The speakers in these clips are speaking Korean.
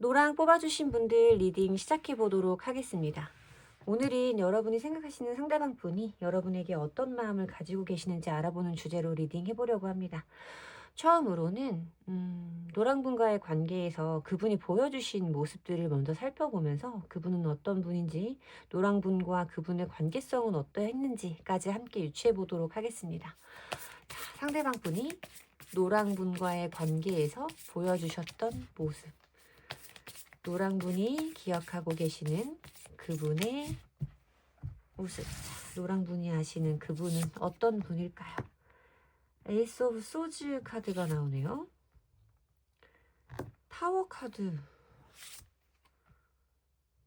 노랑 뽑아주신 분들 리딩 시작해 보도록 하겠습니다. 오늘은 여러분이 생각하시는 상대방 분이 여러분에게 어떤 마음을 가지고 계시는지 알아보는 주제로 리딩 해보려고 합니다. 처음으로는 노랑분과의 관계에서 그분이 보여주신 모습들을 먼저 살펴보면서 그분은 어떤 분인지, 노랑분과 그분의 관계성은 어떠했는지까지 함께 유추해 보도록 하겠습니다. 자, 상대방 분이 노랑분과의 관계에서 보여주셨던 모습, 노랑분이 기억하고 계시는 그분의 모습. 노랑분이 아시는 그분은 어떤 분일까요? 에이스 오브 소즈 카드가 나오네요. 타워 카드,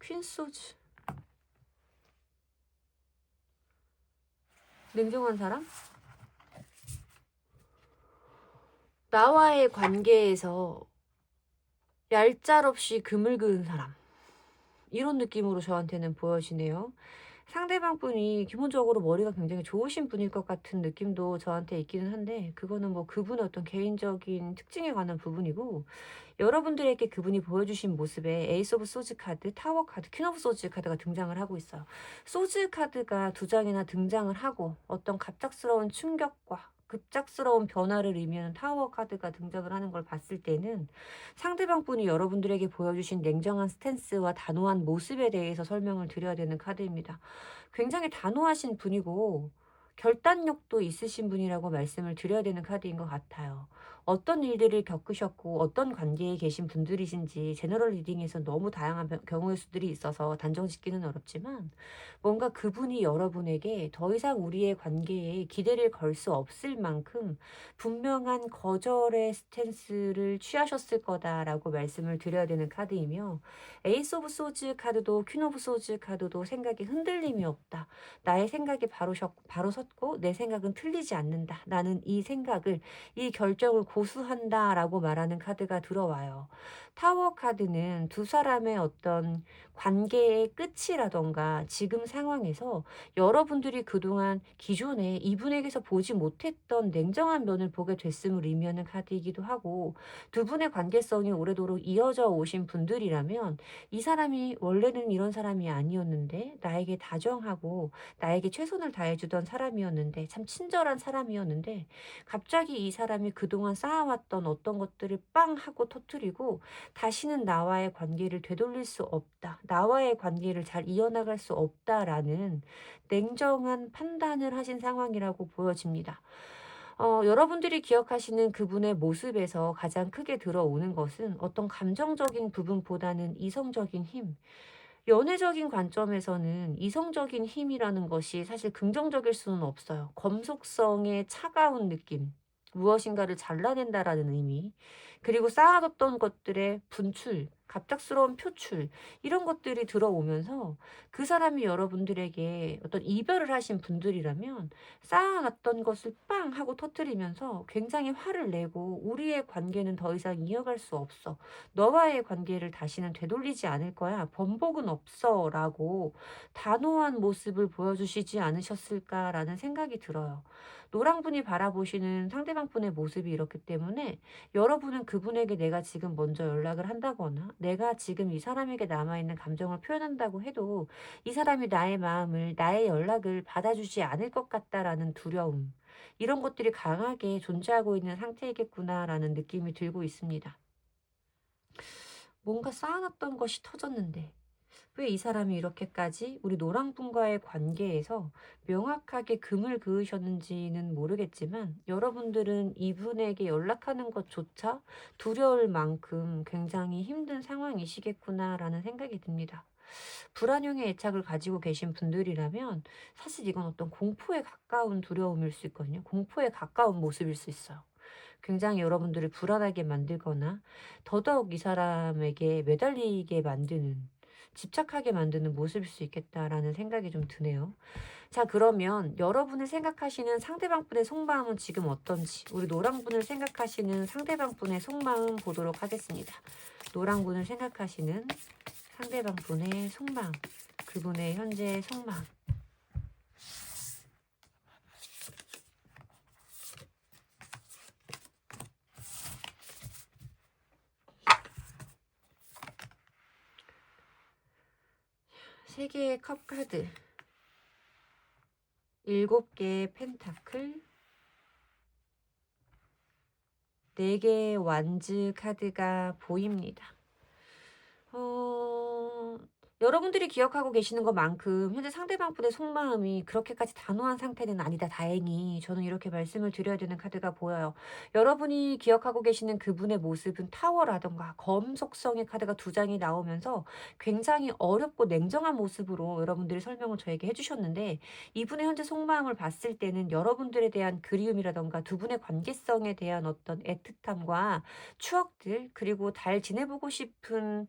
퀸 소즈. 냉정한 사람? 나와의 관계에서 얄짤없이 금을 그은 사람. 이런 느낌으로 저한테는 보여지네요. 상대방 분이 기본적으로 머리가 굉장히 좋으신 분일 것 같은 느낌도 저한테 있기는 한데, 그거는 뭐 그분의 어떤 개인적인 특징에 관한 부분이고, 여러분들에게 그분이 보여주신 모습에 에이스 오브 소즈 카드, 타워 카드, 퀸 오브 소즈 카드가 등장을 하고 있어요. 소즈 카드가 두 장이나 등장을 하고 어떤 갑작스러운 충격과 급작스러운 변화를 의미하는 타워 카드가 등장을 하는 걸 봤을 때는 상대방 분이 여러분들에게 보여주신 냉정한 스탠스와 단호한 모습에 대해서 설명을 드려야 되는 카드입니다. 굉장히 단호하신 분이고 결단력도 있으신 분이라고 말씀을 드려야 되는 카드인 것 같아요. 어떤 일들을 겪으셨고 어떤 관계에 계신 분들이신지 제너럴 리딩에서 너무 다양한 경우의 수들이 있어서 단정 짓기는 어렵지만, 뭔가 그분이 여러분에게 더 이상 우리의 관계에 기대를 걸 수 없을 만큼 분명한 거절의 스탠스를 취하셨을 거다라고 말씀을 드려야 되는 카드이며, 에이스 오브 소즈 카드도 퀸 오브 소즈 카드도 생각에 흔들림이 없다. 나의 생각이 바로 섰고 내 생각은 틀리지 않는다. 나는 이 생각을, 이 결정을 고수한다라고 말하는 카드가 들어와요. 타워 카드는 두 사람의 어떤 관계의 끝이라던가 지금 상황에서 여러분들이 그동안 기존에 이분에게서 보지 못했던 냉정한 면을 보게 됐음을 의미하는 카드이기도 하고, 두 분의 관계성이 오래도록 이어져 오신 분들이라면 이 사람이 원래는 이런 사람이 아니었는데 나에게 다정하고 나에게 최선을 다해주던 사람이었는데, 참 친절한 사람이었는데, 갑자기 이 사람이 그동안 쌓아왔던 어떤 것들을 빵 하고 터뜨리고 다시는 나와의 관계를 되돌릴 수 없다. 나와의 관계를 잘 이어나갈 수 없다라는 냉정한 판단을 하신 상황이라고 보여집니다. 여러분들이 기억하시는 그분의 모습에서 가장 크게 들어오는 것은 어떤 감정적인 부분보다는 이성적인 힘, 연애적인 관점에서는 이성적인 힘이라는 것이 사실 긍정적일 수는 없어요. 검속성의 차가운 느낌, 무엇인가를 잘라낸다라는 의미, 그리고 쌓아뒀던 것들의 분출, 갑작스러운 표출, 이런 것들이 들어오면서 그 사람이 여러분들에게 어떤 이별을 하신 분들이라면 쌓아놨던 것을 빵 하고 터뜨리면서 굉장히 화를 내고, 우리의 관계는 더 이상 이어갈 수 없어. 너와의 관계를 다시는 되돌리지 않을 거야. 번복은 없어. 라고 단호한 모습을 보여주시지 않으셨을까라는 생각이 들어요. 노랑분이 바라보시는 상대방 분의 모습이 이렇기 때문에 여러분은 그분에게 내가 지금 먼저 연락을 한다거나 내가 지금 이 사람에게 남아있는 감정을 표현한다고 해도 이 사람이 나의 마음을, 나의 연락을 받아주지 않을 것 같다라는 두려움, 이런 것들이 강하게 존재하고 있는 상태이겠구나라는 느낌이 들고 있습니다. 뭔가 쌓아놨던 것이 터졌는데 왜 이 사람이 이렇게까지 우리 노랑분과의 관계에서 명확하게 금을 그으셨는지는 모르겠지만, 여러분들은 이분에게 연락하는 것조차 두려울 만큼 굉장히 힘든 상황이시겠구나라는 생각이 듭니다. 불안형의 애착을 가지고 계신 분들이라면 사실 이건 어떤 공포에 가까운 두려움일 수 있거든요. 공포에 가까운 모습일 수 있어요. 굉장히 여러분들을 불안하게 만들거나 더더욱 이 사람에게 매달리게 만드는, 집착하게 만드는 모습일 수 있겠다라는 생각이 좀 드네요. 자, 그러면 여러분을 생각하시는 상대방 분의 속마음은 지금 어떤지, 우리 노랑분을 생각하시는 상대방 분의 속마음 보도록 하겠습니다. 노랑분을 생각하시는 상대방 분의 속마음, 그분의 현재 속마음. 3개의 컵 카드, 7개의 펜타클, 4개의 완즈 카드가 보입니다. 여러분들이 기억하고 계시는 것만큼 현재 상대방 분의 속마음이 그렇게까지 단호한 상태는 아니다. 다행히. 저는 이렇게 말씀을 드려야 되는 카드가 보여요. 여러분이 기억하고 계시는 그분의 모습은 타워라던가 검 속성의 카드가 2장이 나오면서 굉장히 어렵고 냉정한 모습으로 여러분들이 설명을 저에게 해주셨는데, 이분의 현재 속마음을 봤을 때는 여러분들에 대한 그리움이라던가 두 분의 관계성에 대한 어떤 애틋함과 추억들, 그리고 잘 지내보고 싶은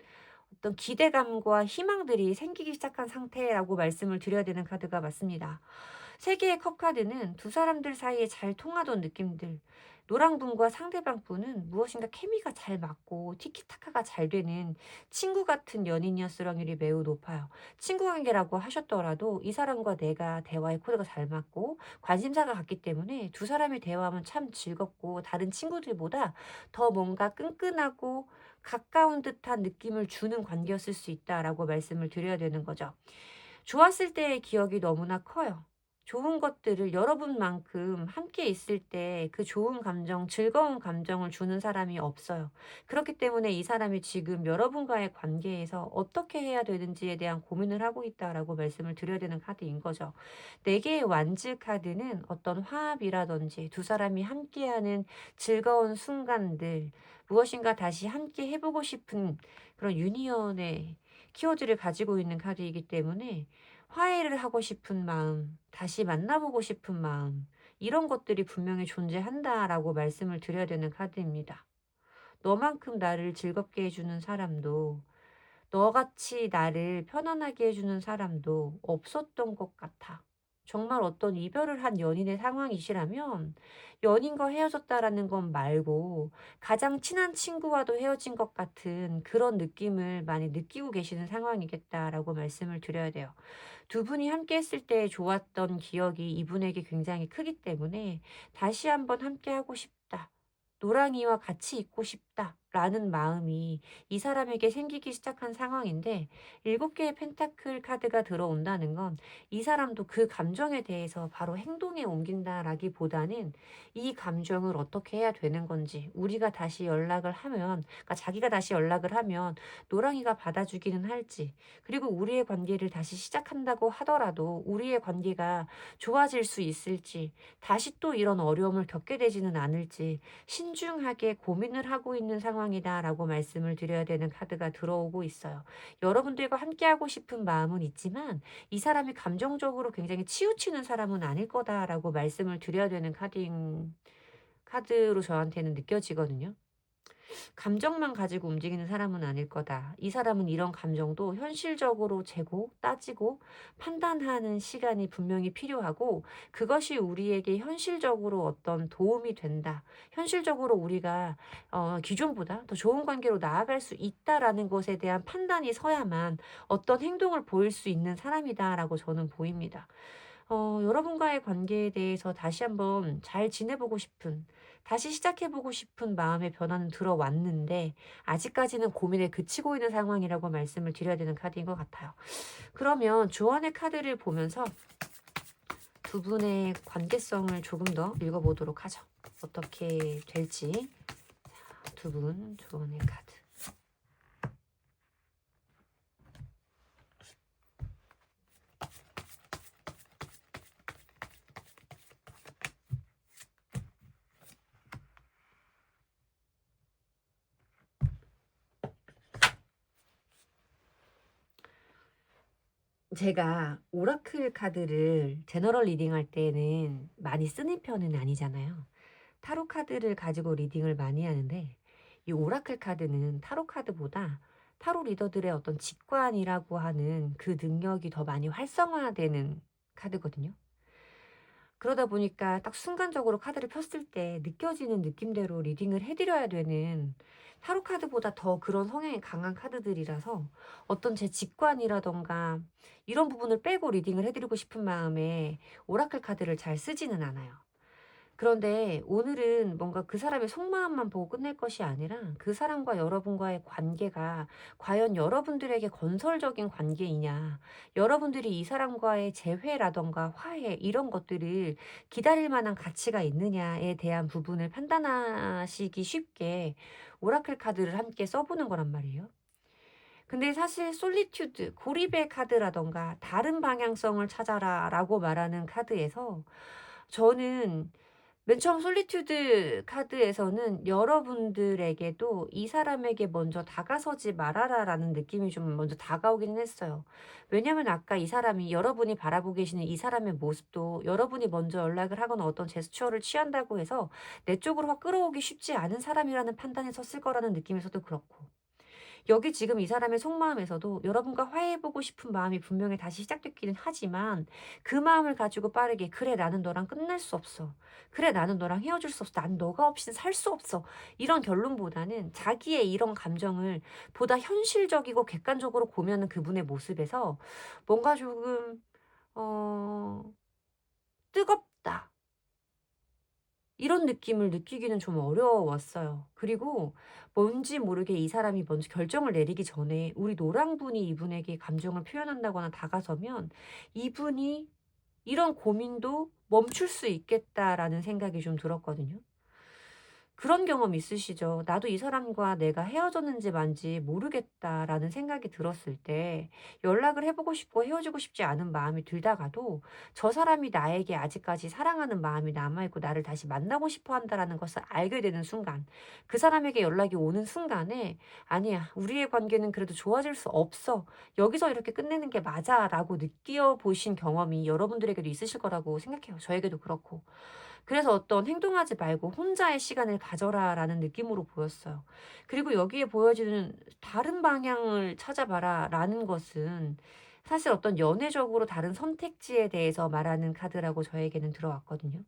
어떤 기대감과 희망들이 생기기 시작한 상태라고 말씀을 드려야 되는 카드가 맞습니다. 3개의 컵 카드는 두 사람들 사이에 잘 통하던 느낌들. 노랑분과 상대방분은 무엇인가 케미가 잘 맞고 티키타카가 잘 되는 친구 같은 연인이었을 확률이 매우 높아요. 친구 관계라고 하셨더라도 이 사람과 내가 대화의 코드가 잘 맞고 관심사가 같기 때문에 두 사람이 대화하면 참 즐겁고 다른 친구들보다 더 뭔가 끈끈하고 가까운 듯한 느낌을 주는 관계였을 수 있다라고 말씀을 드려야 되는 거죠. 좋았을 때의 기억이 너무나 커요. 좋은 것들을 여러분만큼 함께 있을 때 그 좋은 감정, 즐거운 감정을 주는 사람이 없어요. 그렇기 때문에 이 사람이 지금 여러분과의 관계에서 어떻게 해야 되는지에 대한 고민을 하고 있다라고 말씀을 드려야 되는 카드인 거죠. 4개의 완즈 카드는 어떤 화합이라든지 두 사람이 함께하는 즐거운 순간들, 무엇인가 다시 함께 해보고 싶은 그런 유니언의 키워드를 가지고 있는 카드이기 때문에 화해를 하고 싶은 마음, 다시 만나보고 싶은 마음, 이런 것들이 분명히 존재한다라고 말씀을 드려야 되는 카드입니다. 너만큼 나를 즐겁게 해주는 사람도, 너같이 나를 편안하게 해주는 사람도 없었던 것 같아. 정말 어떤 이별을 한 연인의 상황이시라면 연인과 헤어졌다라는 건 말고 가장 친한 친구와도 헤어진 것 같은 그런 느낌을 많이 느끼고 계시는 상황이겠다라고 말씀을 드려야 돼요. 두 분이 함께 했을 때 좋았던 기억이 이분에게 굉장히 크기 때문에 다시 한번 함께 하고 싶다. 노랑이와 같이 있고 싶다라는 마음이 이 사람에게 생기기 시작한 상황인데, 7개의 펜타클 카드가 들어온다는 건 이 사람도 그 감정에 대해서 바로 행동에 옮긴다라기보다는 이 감정을 어떻게 해야 되는 건지, 우리가 다시 연락을 하면, 그러니까 자기가 다시 연락을 하면 노랑이가 받아주기는 할지, 그리고 우리의 관계를 다시 시작한다고 하더라도 우리의 관계가 좋아질 수 있을지, 다시 또 이런 어려움을 겪게 되지는 않을지 신중하게 고민을 하고 있는 상황이다라고 말씀을 드려야 되는 카드가 들어오고 있어요. 여러분들과 함께하고 싶은 마음은 있지만 이 사람이 감정적으로 굉장히 치우치는 사람은 아닐 거다라고 말씀을 드려야 되는 카드로 저한테는 느껴지거든요. 감정만 가지고 움직이는 사람은 아닐 거다. 이 사람은 이런 감정도 현실적으로 재고 따지고 판단하는 시간이 분명히 필요하고, 그것이 우리에게 현실적으로 어떤 도움이 된다. 현실적으로 우리가 기존보다 더 좋은 관계로 나아갈 수 있다라는 것에 대한 판단이 서야만 어떤 행동을 보일 수 있는 사람이다라고 저는 보입니다. 여러분과의 관계에 대해서 다시 한번 잘 지내보고 싶은, 다시 시작해보고 싶은 마음의 변화는 들어왔는데, 아직까지는 고민에 그치고 있는 상황이라고 말씀을 드려야 되는 카드인 것 같아요. 그러면 조언의 카드를 보면서 두 분의 관계성을 조금 더 읽어보도록 하죠. 어떻게 될지. 두 분 조언의 카드. 제가 오라클 카드를 제너럴 리딩할 때는 많이 쓰는 편은 아니잖아요. 타로 카드를 가지고 리딩을 많이 하는데, 이 오라클 카드는 타로 카드보다 타로 리더들의 어떤 직관이라고 하는 그 능력이 더 많이 활성화되는 카드거든요. 그러다 보니까 딱 순간적으로 카드를 폈을 때 느껴지는 느낌대로 리딩을 해드려야 되는, 타로 카드보다 더 그런 성향이 강한 카드들이라서 어떤 제 직관이라던가 이런 부분을 빼고 리딩을 해드리고 싶은 마음에 오라클 카드를 잘 쓰지는 않아요. 그런데 오늘은 뭔가 그 사람의 속마음만 보고 끝낼 것이 아니라 그 사람과 여러분과의 관계가 과연 여러분들에게 건설적인 관계이냐, 여러분들이 이 사람과의 재회라던가 화해 이런 것들을 기다릴 만한 가치가 있느냐에 대한 부분을 판단하시기 쉽게 오라클 카드를 함께 써보는 거란 말이에요. 근데 사실 솔리튜드, 고립의 카드라던가 다른 방향성을 찾아라라고 말하는 카드에서 저는 맨 처음 솔리튜드 카드에서는 여러분들에게도 '이 사람에게 먼저 다가서지 말아라.'라는 느낌이 좀 먼저 다가오기는 했어요. 왜냐면 아까 이 사람이 여러분이 바라보고 계시는 이 사람의 모습도 여러분이 먼저 연락을 하거나 어떤 제스처를 취한다고 해서 내 쪽으로 확 끌어오기 쉽지 않은 사람이라는 판단이 섰을 거라는 느낌에서도 그렇고, 여기 지금 이 사람의 속마음에서도 여러분과 화해해보고 싶은 마음이 분명히 다시 시작됐기는 하지만 그 마음을 가지고 빠르게 '그래 나는 너랑 끝낼 수 없어. 그래 나는 너랑 헤어질 수 없어. 난 너가 없이는 살 수 없어.' 이런 결론보다는 자기의 이런 감정을 보다 현실적이고 객관적으로 보면은 그분의 모습에서 뭔가 조금 어 '뜨겁다.' 이런 느낌을 느끼기는 좀 어려웠어요. 그리고 뭔지 모르게 이 사람이 먼저 결정을 내리기 전에 우리 노랑분이 이분에게 감정을 표현한다거나 다가서면 이분이 '이런 고민도 멈출 수 있겠다.'라는 생각이 좀 들었거든요. 그런 경험 있으시죠? '나도 이 사람과 내가 헤어졌는지 만지 모르겠다.'라는 생각이 들었을 때 연락을 해 보고 싶고 헤어지고 싶지 않은 마음이 들다가도 저 사람이 나에게 아직까지 사랑하는 마음이 남아 있고 나를 다시 만나고 싶어 한다라는 것을 알게 되는 순간, 그 사람에게 연락이 오는 순간에 '아니야. 우리의 관계는 그래도 좋아질 수 없어. 여기서 이렇게 끝내는 게 맞아.'라고 느껴 보신 경험이 여러분들에게도 있으실 거라고 생각해요. 저에게도 그렇고. 그래서 어떤 '행동하지 말고 혼자의 시간을 가져라.'라는 느낌으로 보였어요. 그리고 여기에 보여지는 '다른 방향을 찾아봐라.'라는 것은 사실 어떤 연애적으로 다른 선택지에 대해서 말하는 카드라고 저에게는 들어왔거든요.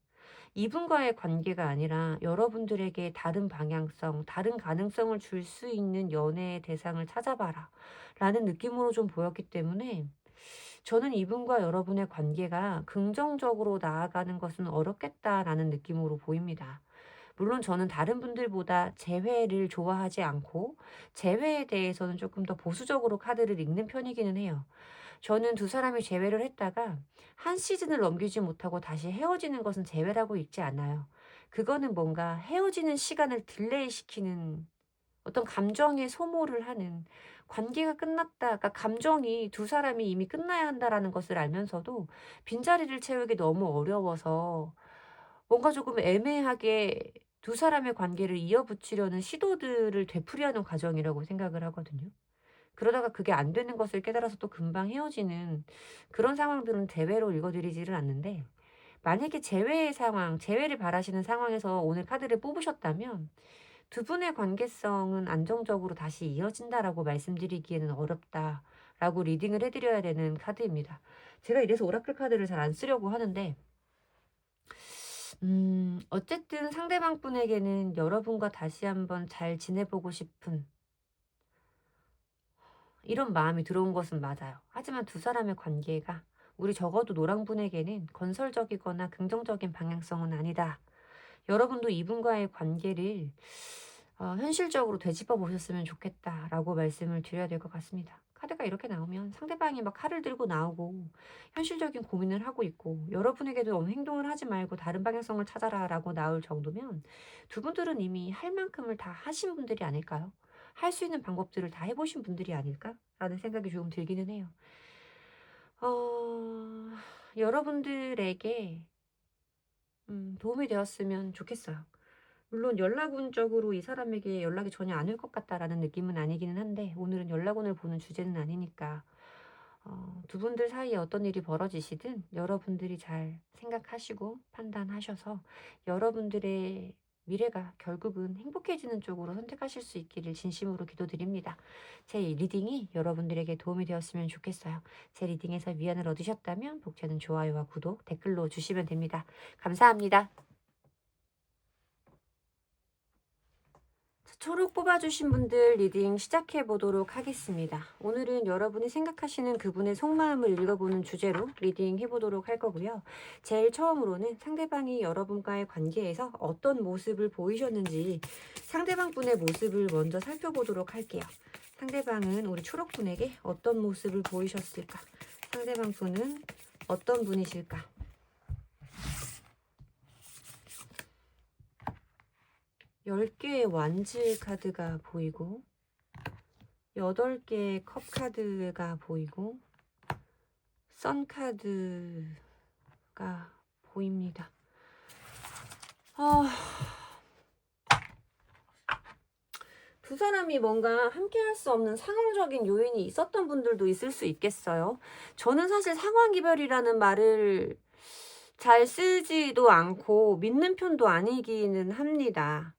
이분과의 관계가 아니라 여러분들에게 다른 방향성, 다른 가능성을 줄 수 있는 연애의 대상을 찾아봐라 라는 느낌으로 좀 보였기 때문에 저는 이분과 여러분의 관계가 긍정적으로 나아가는 것은 어렵겠다라는 느낌으로 보입니다. 물론 저는 다른 분들보다 재회를 좋아하지 않고 재회에 대해서는 조금 더 보수적으로 카드를 읽는 편이기는 해요. 저는 두 사람이 재회를 했다가 한 시즌을 넘기지 못하고 다시 헤어지는 것은 재회라고 읽지 않아요. 그거는 뭔가 헤어지는 시간을 딜레이시키는 어떤 감정의 소모를 하는, 관계가 끝났다, 그러니까 감정이 두 사람이 이미 끝나야 한다라는 것을 알면서도 빈자리를 채우기 너무 어려워서 뭔가 조금 애매하게 두 사람의 관계를 이어붙이려는 시도들을 되풀이하는 과정이라고 생각을 하거든요. 그러다가 그게 안 되는 것을 깨달아서 또 금방 헤어지는 그런 상황들은 재회로 읽어드리지를 않는데, 만약에 재회의 상황, 재회를 바라시는 상황에서 오늘 카드를 뽑으셨다면 두 분의 관계성은 안정적으로 다시 이어진다라고 말씀드리기에는 어렵다라고 리딩을 해 드려야 되는 카드입니다. 제가 이래서 오라클 카드를 잘 안 쓰려고 하는데 어쨌든 상대방 분에게는 여러분과 다시 한번 잘 지내보고 싶은 이런 마음이 들어온 것은 맞아요. 하지만 두 사람의 관계가 우리 적어도 노랑 분에게는 건설적이거나 긍정적인 방향성은 아니다. 여러분도 이분과의 관계를 현실적으로 되짚어 보셨으면 좋겠다라고 말씀을 드려야 될 것 같습니다. 카드가 이렇게 나오면 상대방이 막 칼을 들고 나오고 현실적인 고민을 하고 있고 여러분에게도 어느 행동을 하지 말고 다른 방향성을 찾아라라고 나올 정도면 두 분들은 이미 할 만큼을 다 하신 분들이 아닐까요? 할 수 있는 방법들을 다 해보신 분들이 아닐까라는 생각이 조금 들기는 해요. 어, 여러분들에게 도움이 되었으면 좋겠어요. 물론 연락운적으로 이 사람에게 연락이 전혀 안 올 것 같다라는 느낌은 아니기는 한데 오늘은 연락운을 보는 주제는 아니니까 두 분들 사이에 어떤 일이 벌어지시든 여러분들이 잘 생각하시고 판단하셔서 여러분들의 미래가 결국은 행복해지는 쪽으로 선택하실 수 있기를 진심으로 기도드립니다. 제 리딩이 여러분들에게 도움이 되었으면 좋겠어요. 제 리딩에서 위안을 얻으셨다면 복채는 좋아요와 구독, 댓글로 주시면 됩니다. 감사합니다. 초록 뽑아주신 분들 리딩 시작해 보도록 하겠습니다. 오늘은 여러분이 생각하시는 그분의 속마음을 읽어보는 주제로 리딩 해보도록 할 거고요. 제일 처음으로는 상대방이 여러분과의 관계에서 어떤 모습을 보이셨는지 상대방 분의 모습을 먼저 살펴보도록 할게요. 상대방은 우리 초록분에게 어떤 모습을 보이셨을까? 상대방 분은 어떤 분이실까? 10개의 완즈 카드가 보이고 8개의 컵 카드가 보이고 선 카드가 보입니다. 두 사람이 뭔가 함께 할 수 없는 상황적인 요인이 있었던 분들도 있을 수 있겠어요. 저는 사실 상황이별이라는 말을 잘 쓰지도 않고 믿는 편도 아니기는 합니다.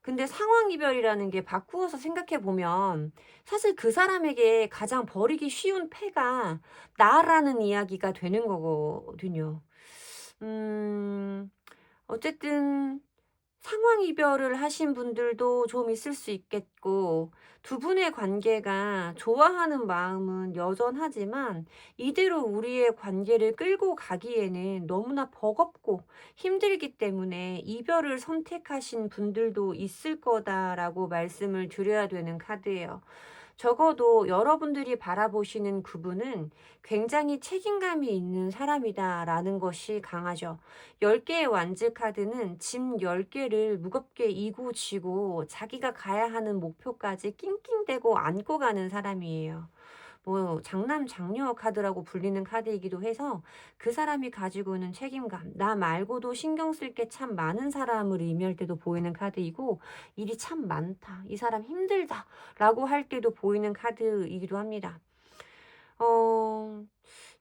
근데 상황이별이라는 게 바꾸어서 생각해 보면 사실 그 사람에게 가장 버리기 쉬운 패가 나라는 이야기가 되는 거거든요. 어쨌든 상황 이별을 하신 분들도 좀 있을 수 있겠고, 두 분의 관계가 좋아하는 마음은 여전하지만 이대로 우리의 관계를 끌고 가기에는 너무나 버겁고 힘들기 때문에 이별을 선택하신 분들도 있을 거다라고 말씀을 드려야 되는 카드예요. 적어도 여러분들이 바라보시는 그분은 굉장히 책임감이 있는 사람이다라는 것이 강하죠. 10개의 완즈 카드는 짐 10개를 무겁게 이고 지고 자기가 가야 하는 목표까지 낑낑대고 안고 가는 사람이에요. 뭐 장남 장녀 카드라고 불리는 카드이기도 해서 그 사람이 가지고 있는 책임감, 나 말고도 신경 쓸 게 참 많은 사람을 의미할 때도 보이는 카드이고, 일이 참 많다, 이 사람 힘들다 라고 할 때도 보이는 카드이기도 합니다.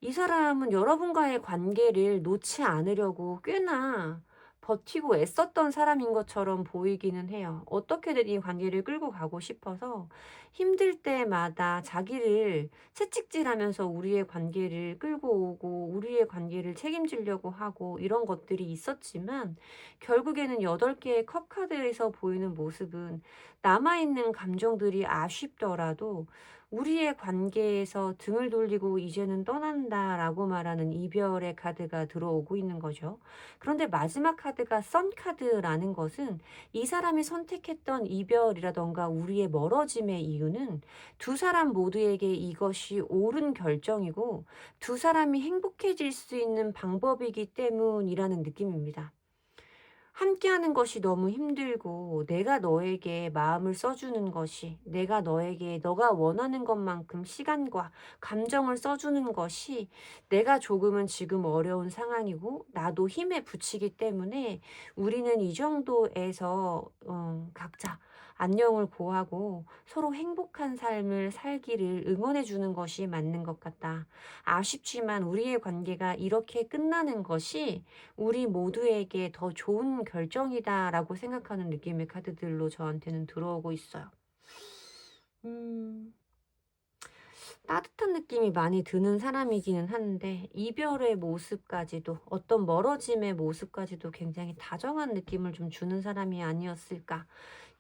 이 사람은 여러분과의 관계를 놓지 않으려고 꽤나 버티고 애썼던 사람인 것처럼 보이기는 해요. 어떻게든 이 관계를 끌고 가고 싶어서 힘들 때마다 자기를 채찍질하면서 우리의 관계를 끌고 오고 우리의 관계를 책임지려고 하고 이런 것들이 있었지만, 결국에는 8개의 컵 카드에서 보이는 모습은 남아있는 감정들이 아쉽더라도 우리의 관계에서 등을 돌리고 이제는 떠난다라고 말하는 이별의 카드가 들어오고 있는 거죠. 그런데 마지막 카드가 선 카드라는 것은 이 사람이 선택했던 이별이라던가 우리의 멀어짐의 이유는 두 사람 모두에게 이것이 옳은 결정이고 두 사람이 행복해질 수 있는 방법이기 때문이라는 느낌입니다. 함께하는 것이 너무 힘들고 내가 너에게 마음을 써주는 것이, 내가 너에게 너가 원하는 것만큼 시간과 감정을 써주는 것이 내가 조금은 지금 어려운 상황이고 나도 힘에 부치기 때문에 우리는 이 정도에서 각자 안녕을 고하고 서로 행복한 삶을 살기를 응원해 주는 것이 맞는 것 같다. 아쉽지만 우리의 관계가 이렇게 끝나는 것이 우리 모두에게 더 좋은 결정이다라고 생각하는 느낌의 카드들로 저한테는 들어오고 있어요. 따뜻한 느낌이 많이 드는 사람이기는 한데 이별의 모습까지도, 어떤 멀어짐의 모습까지도 굉장히 다정한 느낌을 좀 주는 사람이 아니었을까.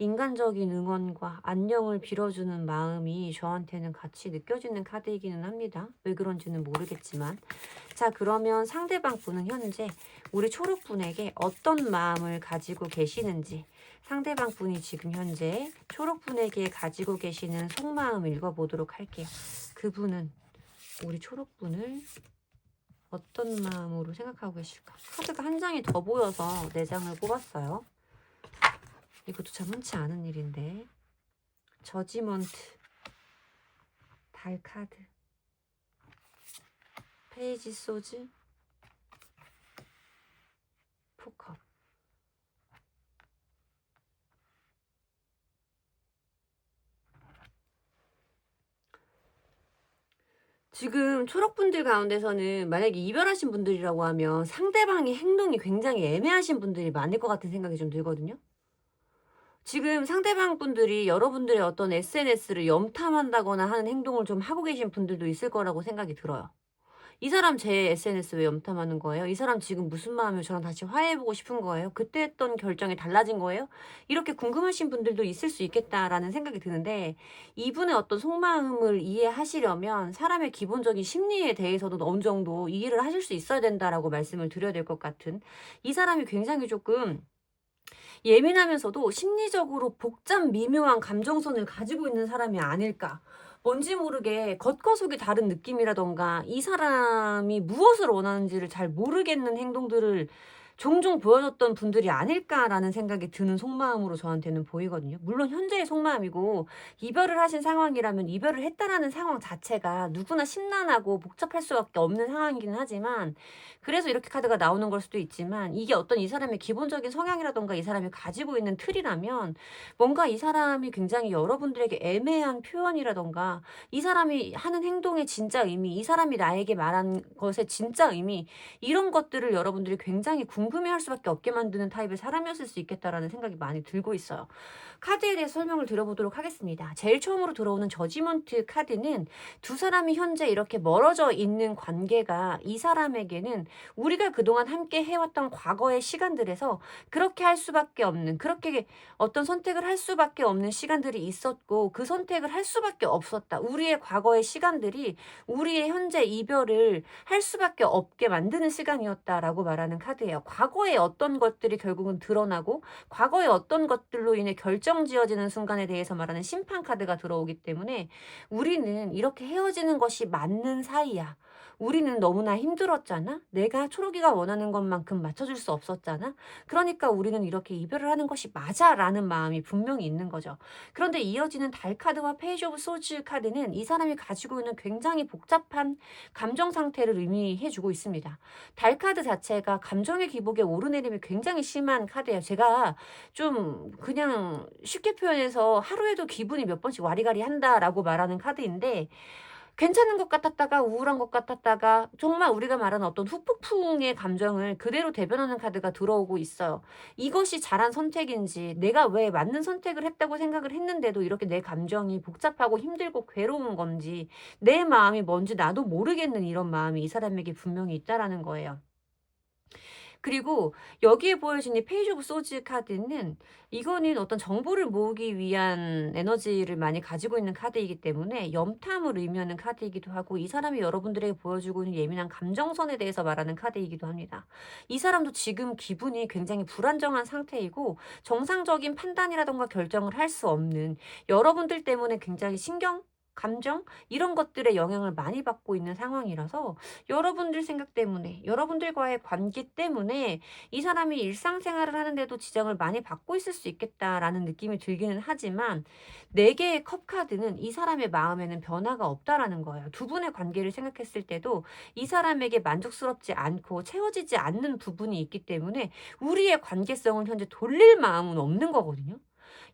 인간적인 응원과 안녕을 빌어주는 마음이 저한테는 같이 느껴지는 카드이기는 합니다. 왜 그런지는 모르겠지만. 자, 그러면 상대방 분은 현재 우리 초록분에게 어떤 마음을 가지고 계시는지, 상대방 분이 지금 현재 초록분에게 가지고 계시는 속마음 읽어보도록 할게요. 그분은 우리 초록분을 어떤 마음으로 생각하고 계실까? 카드가 한 장이 더 보여서 4장을 뽑았어요. 이것도 참 흔치 않은 일인데. 저지먼트, 달 카드, 페이지 소즈, 포커. 지금 초록분들 가운데서는 만약에 이별하신 분들이라고 하면 상대방의 행동이 굉장히 애매하신 분들이 많을 것 같은 생각이 좀 들거든요. 지금 상대방 분들이 여러분들의 어떤 SNS를 염탐한다거나 하는 행동을 좀 하고 계신 분들도 있을 거라고 생각이 들어요. 이 사람 제 SNS 왜 염탐하는 거예요? 이 사람 지금 무슨 마음이에요? 저랑 다시 화해해보고 싶은 거예요? 그때 했던 결정이 달라진 거예요? 이렇게 궁금하신 분들도 있을 수 있겠다라는 생각이 드는데, 이분의 어떤 속마음을 이해하시려면 사람의 기본적인 심리에 대해서도 어느 정도 이해를 하실 수 있어야 된다라고 말씀을 드려야 될 것 같은, 이 사람이 굉장히 조금 예민하면서도 심리적으로 복잡 미묘한 감정선을 가지고 있는 사람이 아닐까. 뭔지 모르게 겉과 속이 다른 느낌이라던가 이 사람이 무엇을 원하는지를 잘 모르겠는 행동들을 종종 보여줬던 분들이 아닐까라는 생각이 드는 속마음으로 저한테는 보이거든요. 물론 현재의 속마음이고, 이별을 하신 상황이라면 이별을 했다라는 상황 자체가 누구나 심란하고 복잡할 수밖에 없는 상황이긴 하지만, 그래서 이렇게 카드가 나오는 걸 수도 있지만, 이게 어떤 이 사람의 기본적인 성향이라던가 이 사람이 가지고 있는 틀이라면, 뭔가 이 사람이 굉장히 여러분들에게 애매한 표현이라던가 이 사람이 하는 행동의 진짜 의미, 이 사람이 나에게 말한 것의 진짜 의미, 이런 것들을 여러분들이 굉장히 궁금해할 수밖에 없게 만드는 타입의 사람이었을 수 있겠다라는 생각이 많이 들고 있어요. 카드에 대해서 설명을 드려보도록 하겠습니다. 제일 처음으로 들어오는 저지먼트 카드는, 두 사람이 현재 이렇게 멀어져 있는 관계가 이 사람에게는 우리가 그동안 함께 해왔던 과거의 시간들에서 그렇게 할 수밖에 없는, 그렇게 어떤 선택을 할 수밖에 없는 시간들이 있었고, 그 선택을 할 수밖에 없었다. 우리의 과거의 시간들이 우리의 현재 이별을 할 수밖에 없게 만드는 시간이었다라고 말하는 카드예요. 과거의 어떤 것들이 결국은 드러나고, 과거의 어떤 것들로 인해 결정지어지는 순간에 대해서 말하는 심판 카드가 들어오기 때문에, 우리는 이렇게 헤어지는 것이 맞는 사이야. 우리는 너무나 힘들었잖아. 내가 초록이가 원하는 것만큼 맞춰줄 수 없었잖아. 그러니까 우리는 이렇게 이별을 하는 것이 맞아라는 마음이 분명히 있는 거죠. 그런데 이어지는 달 카드와 페이지 오브 소즈 카드는 이 사람이 가지고 있는 굉장히 복잡한 감정 상태를 의미해 주고 있습니다. 달 카드 자체가 감정의 기복의 오르내림이 굉장히 심한 카드예요. 제가 좀 그냥 쉽게 표현해서 하루에도 기분이 몇 번씩 와리가리 한다라고 말하는 카드인데, 괜찮은 것 같았다가 우울한 것 같았다가 정말 우리가 말하는 어떤 후폭풍의 감정을 그대로 대변하는 카드가 들어오고 있어요. 이것이 잘한 선택인지, 내가 왜 맞는 선택을 했다고 생각을 했는데도 이렇게 내 감정이 복잡하고 힘들고 괴로운 건지, 내 마음이 뭔지 나도 모르겠는 이런 마음이 이 사람에게 분명히 있다라는 거예요. 그리고 여기에 보여진 이 페이지 오브 소즈 카드는, 이거는 어떤 정보를 모으기 위한 에너지를 많이 가지고 있는 카드이기 때문에 염탐을 의미하는 카드이기도 하고, 이 사람이 여러분들에게 보여주고 있는 예민한 감정선에 대해서 말하는 카드이기도 합니다. 이 사람도 지금 기분이 굉장히 불안정한 상태이고, 정상적인 판단이라던가 결정을 할 수 없는, 여러분들 때문에 굉장히 감정 이런 것들에 영향을 많이 받고 있는 상황이라서, 여러분들 생각 때문에, 여러분들과의 관계 때문에 이 사람이 일상생활을 하는데도 지장을 많이 받고 있을 수 있겠다라는 느낌이 들기는 하지만, 4개의 컵 카드는 이 사람의 마음에는 변화가 없다라는 거예요. 두 분의 관계를 생각했을 때도 이 사람에게 만족스럽지 않고 채워지지 않는 부분이 있기 때문에 우리의 관계성을 현재 돌릴 마음은 없는 거거든요.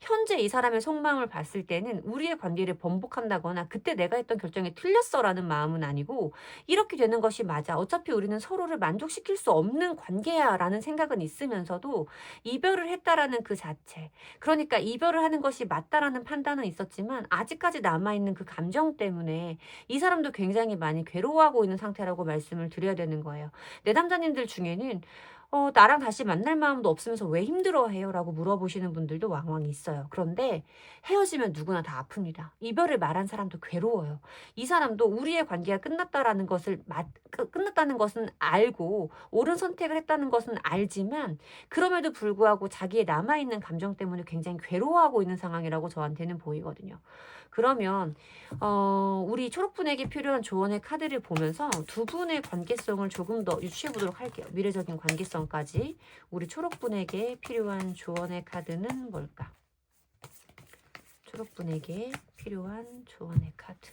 현재 이 사람의 속마음을 봤을 때는 우리의 관계를 번복한다거나 그때 내가 했던 결정이 틀렸어라는 마음은 아니고, 이렇게 되는 것이 맞아. 어차피 우리는 서로를 만족시킬 수 없는 관계야라는 생각은 있으면서도 이별을 했다라는 그 자체. 그러니까 이별을 하는 것이 맞다라는 판단은 있었지만 아직까지 남아있는 그 감정 때문에 이 사람도 굉장히 많이 괴로워하고 있는 상태라고 말씀을 드려야 되는 거예요. 내담자님들 중에는 나랑 다시 만날 마음도 없으면서 왜 힘들어해요? 라고 물어보시는 분들도 왕왕 있어요. 그런데 헤어지면 누구나 다 아픕니다. 이별을 말한 사람도 괴로워요. 이 사람도 우리의 관계가 끝났다라는 것을 끝났다는 것은 알고 옳은 선택을 했다는 것은 알지만, 그럼에도 불구하고 자기의 남아있는 감정 때문에 굉장히 괴로워하고 있는 상황이라고 저한테는 보이거든요. 그러면 우리 초록분에게 필요한 조언의 카드를 보면서 두 분의 관계성을 조금 더 유추해 보도록 할게요. 미래적인 관계성까지. 우리 초록분에게 필요한 조언의 카드는 뭘까? 초록분에게 필요한 조언의 카드.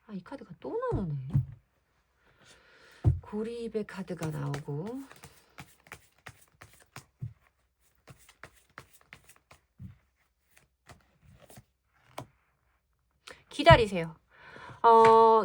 아, 이 카드가 또 나오네. 고리입의 카드가 나오고, 기다리세요.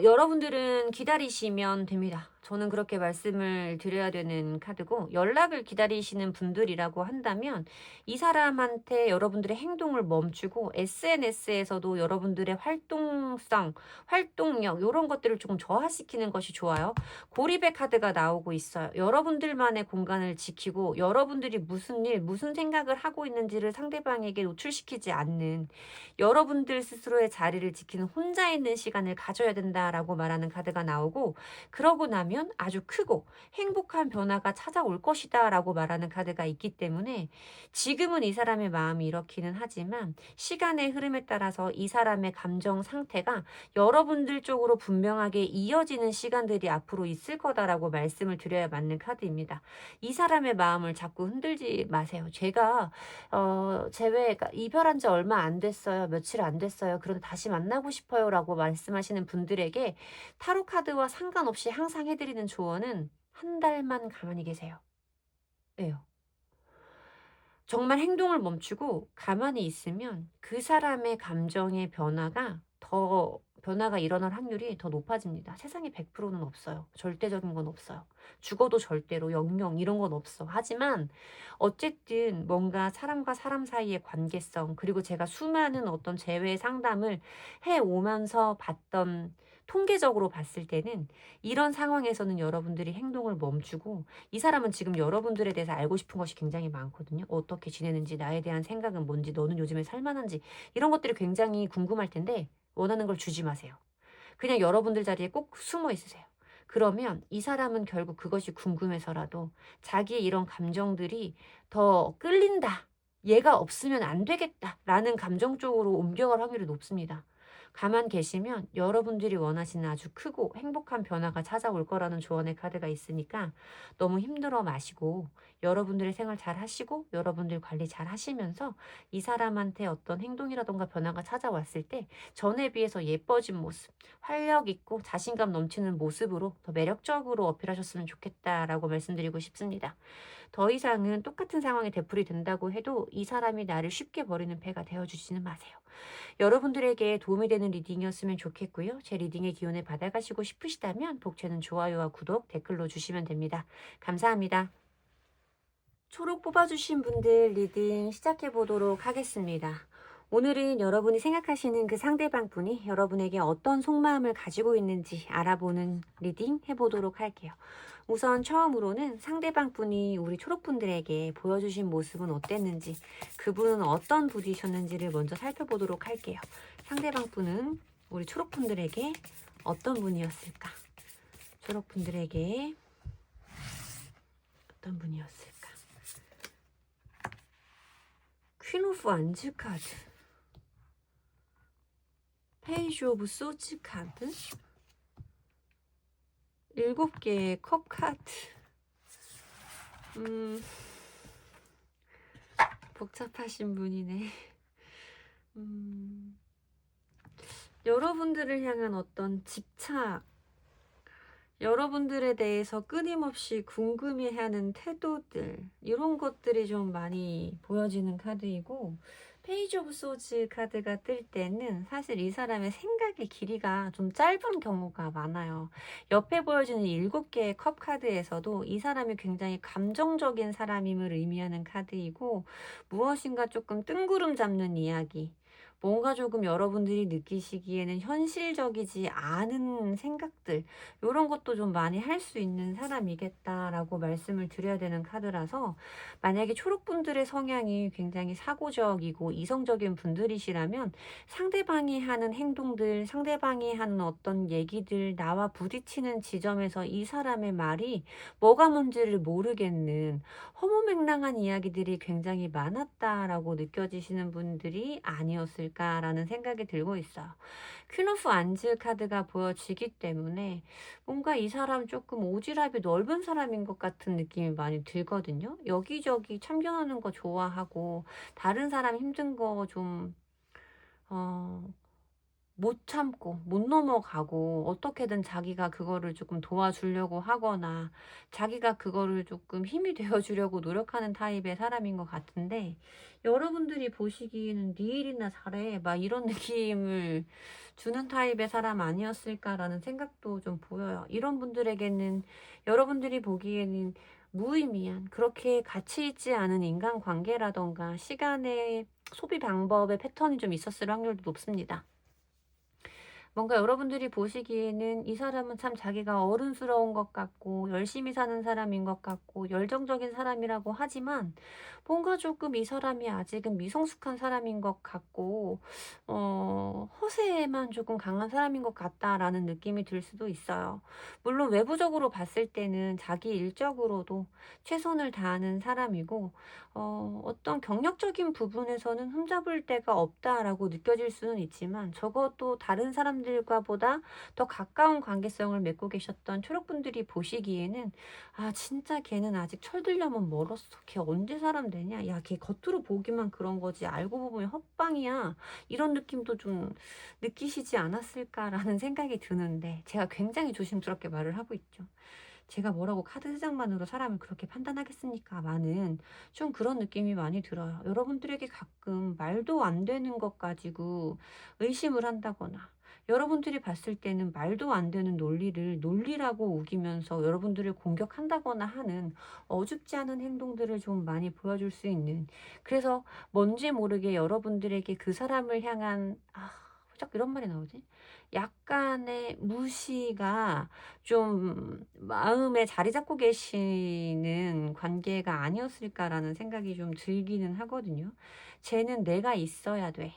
여러분들은 기다리시면 됩니다. 저는 그렇게 말씀을 드려야 되는 카드고, 연락을 기다리시는 분들이라고 한다면 이 사람한테 여러분들의 행동을 멈추고 SNS에서도 여러분들의 활동성, 활동력 요런 것들을 조금 저하시키는 것이 좋아요. 고립의 카드가 나오고 있어요. 여러분들만의 공간을 지키고 여러분들이 무슨 일, 무슨 생각을 하고 있는지를 상대방에게 노출시키지 않는, 여러분들 스스로의 자리를 지키는 혼자 있는 시간을 가져야 된다라고 말하는 카드가 나오고, 그러고 나면 아주 크고 행복한 변화가 찾아올 것이다라고 말하는 카드가 있기 때문에, 지금은 이 사람의 마음이 이렇기는 하지만 시간의 흐름에 따라서 이 사람의 감정 상태가 여러분들 쪽으로 분명하게 이어지는 시간들이 앞으로 있을 거다라고 말씀을 드려야 맞는 카드입니다. 이 사람의 마음을 자꾸 흔들지 마세요. 제가 그러니까 이별한 지 얼마 안 됐어요. 며칠 안 됐어요. 그런데 다시 만나고 싶어요라고 말씀하시는 분들에게 타로 카드와 상관없이 항상 해드리는 조언은 한 달만 가만히 계세요. 예요. 정말 행동을 멈추고 가만히 있으면 그 사람의 감정의 변화가 일어날 확률이 더 높아집니다. 세상에 100%는 없어요. 절대적인 건 없어요. 죽어도 절대로 영영 이런 건 없어. 하지만 어쨌든 뭔가 사람과 사람 사이의 관계성, 그리고 제가 수많은 어떤 재회 상담을 해 오면서 봤던, 통계적으로 봤을 때는 이런 상황에서는 여러분들이 행동을 멈추고, 이 사람은 지금 여러분들에 대해서 알고 싶은 것이 굉장히 많거든요. 어떻게 지내는지, 나에 대한 생각은 뭔지, 너는 요즘에 살만한지, 이런 것들이 굉장히 궁금할 텐데 원하는 걸 주지 마세요. 그냥 여러분들 자리에 꼭 숨어 있으세요. 그러면 이 사람은 결국 그것이 궁금해서라도 자기의 이런 감정들이 더 끌린다, 얘가 없으면 안 되겠다라는 감정 쪽으로 옮겨갈 확률이 높습니다. 가만 계시면 여러분들이 원하시는 아주 크고 행복한 변화가 찾아올 거라는 조언의 카드가 있으니까, 너무 힘들어 마시고 여러분들의 생활 잘 하시고 여러분들 관리 잘 하시면서 이 사람한테 어떤 행동이라던가 변화가 찾아왔을 때 전에 비해서 예뻐진 모습, 활력 있고 자신감 넘치는 모습으로 더 매력적으로 어필하셨으면 좋겠다라고 말씀드리고 싶습니다. 더 이상은 똑같은 상황이 되풀이 된다고 해도 이 사람이 나를 쉽게 버리는 패가 되어주지는 마세요. 여러분들에게 도움이 되는 리딩이었으면 좋겠고요. 제 리딩의 기운을 받아가시고 싶으시다면 복채는 좋아요와 구독, 댓글로 주시면 됩니다. 감사합니다. 초록 뽑아주신 분들 리딩 시작해 보도록 하겠습니다. 오늘은 여러분이 생각하시는 그 상대방 분이 여러분에게 어떤 속마음을 가지고 있는지 알아보는 리딩 해보도록 할게요. 우선 처음으로는 상대방 분이 우리 초록분들에게 보여주신 모습은 어땠는지, 그분은 어떤 분이셨는지를 먼저 살펴보도록 할게요. 상대방 분은 우리 초록분들에게 어떤 분이었을까? 초록분들에게 어떤 분이었을까? 퀸 오브 안즈 카드, 페이지 오브 소즈 카드, 7개의 컵 카드. 복잡하신 분이네. 여러분들을 향한 어떤 집착, 여러분들에 대해서 끊임없이 궁금해하는 태도들, 이런 것들이 좀 많이 보여지는 카드이고, 페이지 오브 소즈 카드가 뜰 때는 사실 이 사람의 생각의 길이가 좀 짧은 경우가 많아요. 옆에 보여지는 7개의 컵 카드에서도 이 사람이 굉장히 감정적인 사람임을 의미하는 카드이고, 무엇인가 조금 뜬구름 잡는 이야기, 뭔가 조금 여러분들이 느끼시기에는 현실적이지 않은 생각들, 요런 것도 좀 많이 할 수 있는 사람이겠다라고 말씀을 드려야 되는 카드라서, 만약에 초록분들의 성향이 굉장히 사고적이고 이성적인 분들이시라면 상대방이 하는 행동들, 상대방이 하는 어떤 얘기들, 나와 부딪히는 지점에서 이 사람의 말이 뭐가 뭔지를 모르겠는 허무맹랑한 이야기들이 굉장히 많았다라고 느껴지시는 분들이 아니었을까라는 생각이 들고 있어요. 퀸 오브 안즈 카드가 보여지기 때문에 뭔가 이 사람 조금 오지랖이 넓은 사람인 것 같은 느낌이 많이 들거든요. 여기저기 참견하는 거 좋아하고 다른 사람 힘든 거 좀 못 참고 못 넘어가고 어떻게든 자기가 그거를 조금 도와주려고 하거나 자기가 그거를 조금 힘이 되어 주려고 노력하는 타입의 사람인 것 같은데, 여러분들이 보시기에는 '네 일이나 잘해.' 막 이런 느낌을 주는 타입의 사람 아니었을까라는 생각도 좀 보여요. 이런 분들에게는, 여러분들이 보기에는 무의미한, 그렇게 가치 있지 않은 인간관계라든가 시간의 소비 방법의 패턴이 좀 있었을 확률도 높습니다. 뭔가 여러분들이 보시기에는 이 사람은 참 자기가 어른스러운 것 같고 열심히 사는 사람인 것 같고 열정적인 사람이라고 하지만, 뭔가 조금 이 사람이 아직은 미성숙한 사람인 것 같고 허세에만 조금 강한 사람인 것 같다라는 느낌이 들 수도 있어요. 물론 외부적으로 봤을 때는 자기 일적으로도 최선을 다하는 사람이고 어떤 경력적인 부분에서는 흠잡을 데가 없다라고 느껴질 수는 있지만, 적어도 다른 사람들과 보다 더 가까운 관계성을 맺고 계셨던 초록분들이 보시기에는 '아 진짜 걔는 아직 철들려면 멀었어. 걔 언제 사람 되냐. 야 걔 겉으로 보기만 그런 거지 알고 보면 헛방이야.' 이런 느낌도 좀 느끼시지 않았을까라는 생각이 드는데, 제가 굉장히 조심스럽게 말을 하고 있죠. 제가 뭐라고 카드 3장만으로 사람을 그렇게 판단하겠습니까?'마는 좀 그런 느낌이 많이 들어요. 여러분들에게 가끔 말도 안 되는 것 가지고 의심을 한다거나, 여러분들이 봤을 때는 말도 안 되는 논리를 논리라고 우기면서 여러분들을 공격한다거나 하는 어줍지 않은 행동들을 좀 많이 보여줄 수 있는, 그래서 뭔지 모르게 여러분들에게 그 사람을 향한 왜 자꾸 이런 말이 나오지? 약간의 무시가 좀 마음에 자리 잡고 계시는 관계가 아니었을까라는 생각이 좀 들기는 하거든요. '쟤는 내가 있어야 돼.